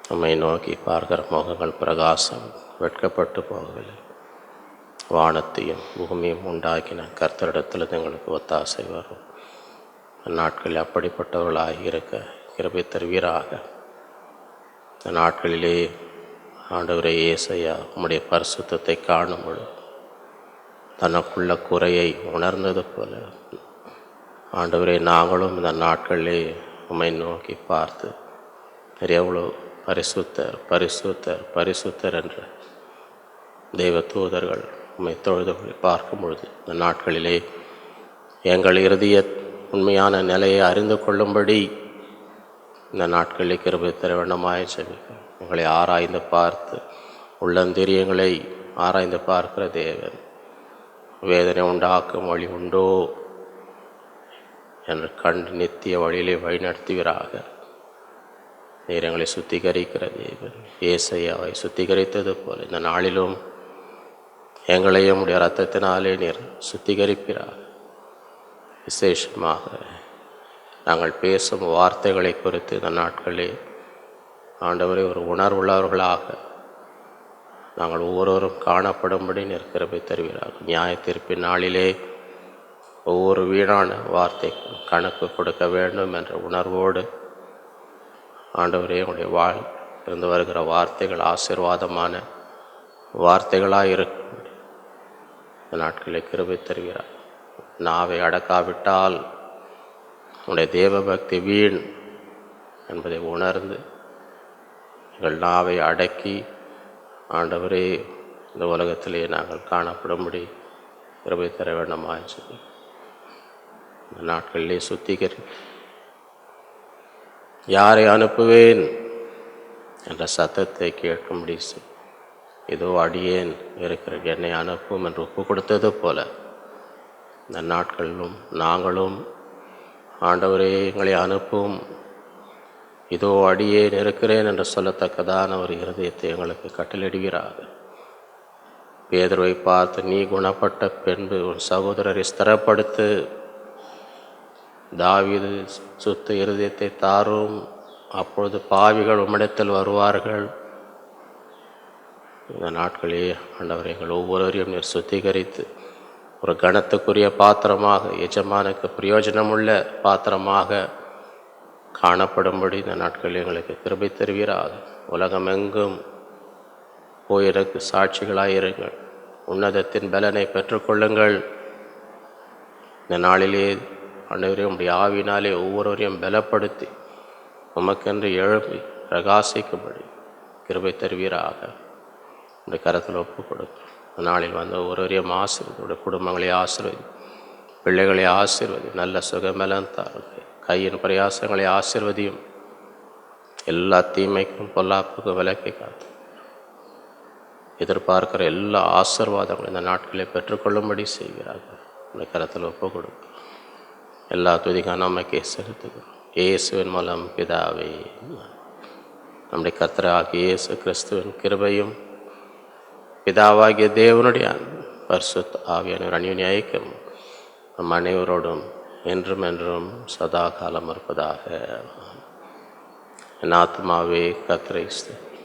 நம்மை நோக்கி பார்க்கிற முகங்கள் பிரகாசம் வெட்கப்பட்டு போகவில்லை. வானத்தையும் பூமியும் உண்டாக்கின கர்த்தரிடத்தில் எங்களுக்கு ஒத்தாசை வரும். நாட்களில் அப்படிப்பட்டவர்களாக இருக்க கிருபை தருவீராக. இந்த நாட்களிலே ஆண்டவரே ஏசையா உம்முடைய பரிசுத்தத்தை காணும் பொழுது தனக்குள்ள குறையை உணர்ந்தது போல ஆண்டவரே நாங்களும் இந்த நாட்களிலே உம்மை நோக்கி பார்த்து எவ்வளோ பரிசுத்தர் பரிசுத்தர் பரிசுத்தர் என்ற தெய்வ தூதர்கள் உம்மை தொழுது பார்க்கும் பொழுது இந்த நாட்களிலே எங்கள் இறுதிய உண்மையான நிலையை அறிந்து கொள்ளும்படி இந்த நாட்களில் கிருபை திரைவண்ணமாய் ஜெபிக்க எங்களை ஆராய்ந்து பார்த்து உள்ளந்திரியங்களை ஆராய்ந்து பார்க்கிற தேவன் வேதனை உண்டாக்கும் வழி உண்டோ என்று கண்டு நித்திய வழியிலே வழிநடத்துவீராக. நீர் எங்களை சுத்திகரிக்கிற தேவன் ஏசையாவை சுத்திகரித்தது போல இந்த நாளிலும் எங்களையும் உடைய இரத்தத்தினாலே நீர் சுத்திகரிப்பீராக. விசேஷமாக நாங்கள் பேசும் வார்த்தைகளை குறித்து இந்த நாட்களில் ஆண்டவரை ஒரு உணர்வுள்ளவர்களாக நாங்கள் ஒவ்வொருவரும் காணப்படும்படி நீர் கிருபை தருவீராக. நியாய தீர்ப்பின் நாளிலே ஒவ்வொரு வீணான வார்த்தைக்கும் கணக்கு கொடுக்க வேண்டும் என்ற உணர்வோடு ஆண்டவரே உடைய இருந்து வருகிற வார்த்தைகள் ஆசீர்வாதமான வார்த்தைகளாக இருக்கும் இந்த நாட்களில் கிருபை தருகிறார். நாவை அடக்காவிட்டால் உடைய தேவபக்தி வீண் என்பதை உணர்ந்து எங்கள் நாவை அடக்கி ஆண்டவரே இந்த உலகத்திலே நாங்கள் காணப்படும்படி கிருபை தர வேண்டுமாச்சு. இந்த நாட்களிலே சுத்திகரி யாரை அனுப்புவேன் என்ற சத்தத்தை கேட்கும்படி இதோ அடியேன் இருக்கிற என்னை அனுப்பும் என்று ஒப்பு கொடுத்தது போல இந்த நாட்களிலும் நாங்களும் ஆண்டவரே எங்களை அனுப்பும் இதோ அடியேன் இருக்கிறேன் என்று சொல்லத்தக்கதான ஒரு இருதயத்தை எங்களுக்கு கட்டளிடுகிறார். பேதுருவை பார்த்து நீ குணப்பட்ட பின்பு உன் சகோதரரை ஸ்திரப்படுத்து, தாவீது சுத்த இருதயத்தை தாரும், அப்பொழுது பாவிகள் உம்மிடத்தில் வருவார்கள். இந்த நாட்களே ஆண்டவர் எங்கள் ஒவ்வொருவரையும் நீர் சுத்திகரித்து ஒரு கணத்துக்குரிய பாத்திரமாக, எஜமானுக்கு பிரயோஜனமுள்ள பாத்திரமாக காணப்படும்படி இந்த நாட்களில் எங்களுக்கு கிருபை தருவீராக. உலகமெங்கும் போயிருக்கு சாட்சிகளாயிருங்கள். உன்னதத்தின் பலனை பெற்றுக்கொள்ளுங்கள். இந்த நாளிலே ஆண்டவரே உம்முடைய ஆவினாலே ஒவ்வொருவரையும் பலப்படுத்தி உமக்கென்று எழுப்பி பிரகாசிக்கும்படி கிருபை தருவீராக. உடைய கரத்தில் ஒப்பு கொடுக்கும். இந்த நாளில் வந்து ஒவ்வொருவரையும் ஆசீர்வதி. உடைய குடும்பங்களை ஆசீர்வதி, பிள்ளைகளை ஆசீர்வதி, நல்ல சுகமெல்லாம் தாருங்க. கையின் பிரயாசங்களை ஆசீர்வதியும். எல்லா தீமைக்கும் பொல்லாப்புக்கும் விலக்கி காத்து எதிர்பார்க்கிற எல்லா ஆசீர்வாதங்களும் இந்த நாட்களை பெற்றுக்கொள்ளும்படி செய்கிறார்கள். இந்த கரத்தில் ஒப்பு கொடுக்கும். எல்லா துதிக்கான நமக்கே செலுத்துகிறோம். இயேசுவின் மூலம் பிதாவே. நம்முடைய கர்த்தராகிய இயேசு கிறிஸ்துவின் கிருபையும் பிதாவாகிய தேவனுடைய பரிசுத்த ஆவியான அந்யோன்ய ஐக்கியம் நம் அனைவரோடும் என்றும் என்றும் சதா காலம் இருப்பதாக. என் ஆத்மாவே கர்த்தரை ஸ்தோத்திரி,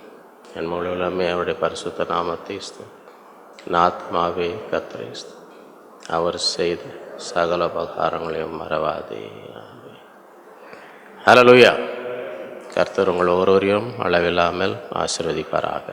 என் முழுவதுமே அவருடைய பரிசுத்த நாமத்தை ஸ்தோத்திரி. என் ஆத்மாவே கர்த்தரை ஸ்தோத்திரி, அவர் செய்த சகல உபகாரங்களையும் மறவாதே. ஹல்லேலூயா. கர்த்தர் உங்கள் ஒவ்வொருவரையும் அளவில்லாமல் ஆசீர்வதிப்பாராக.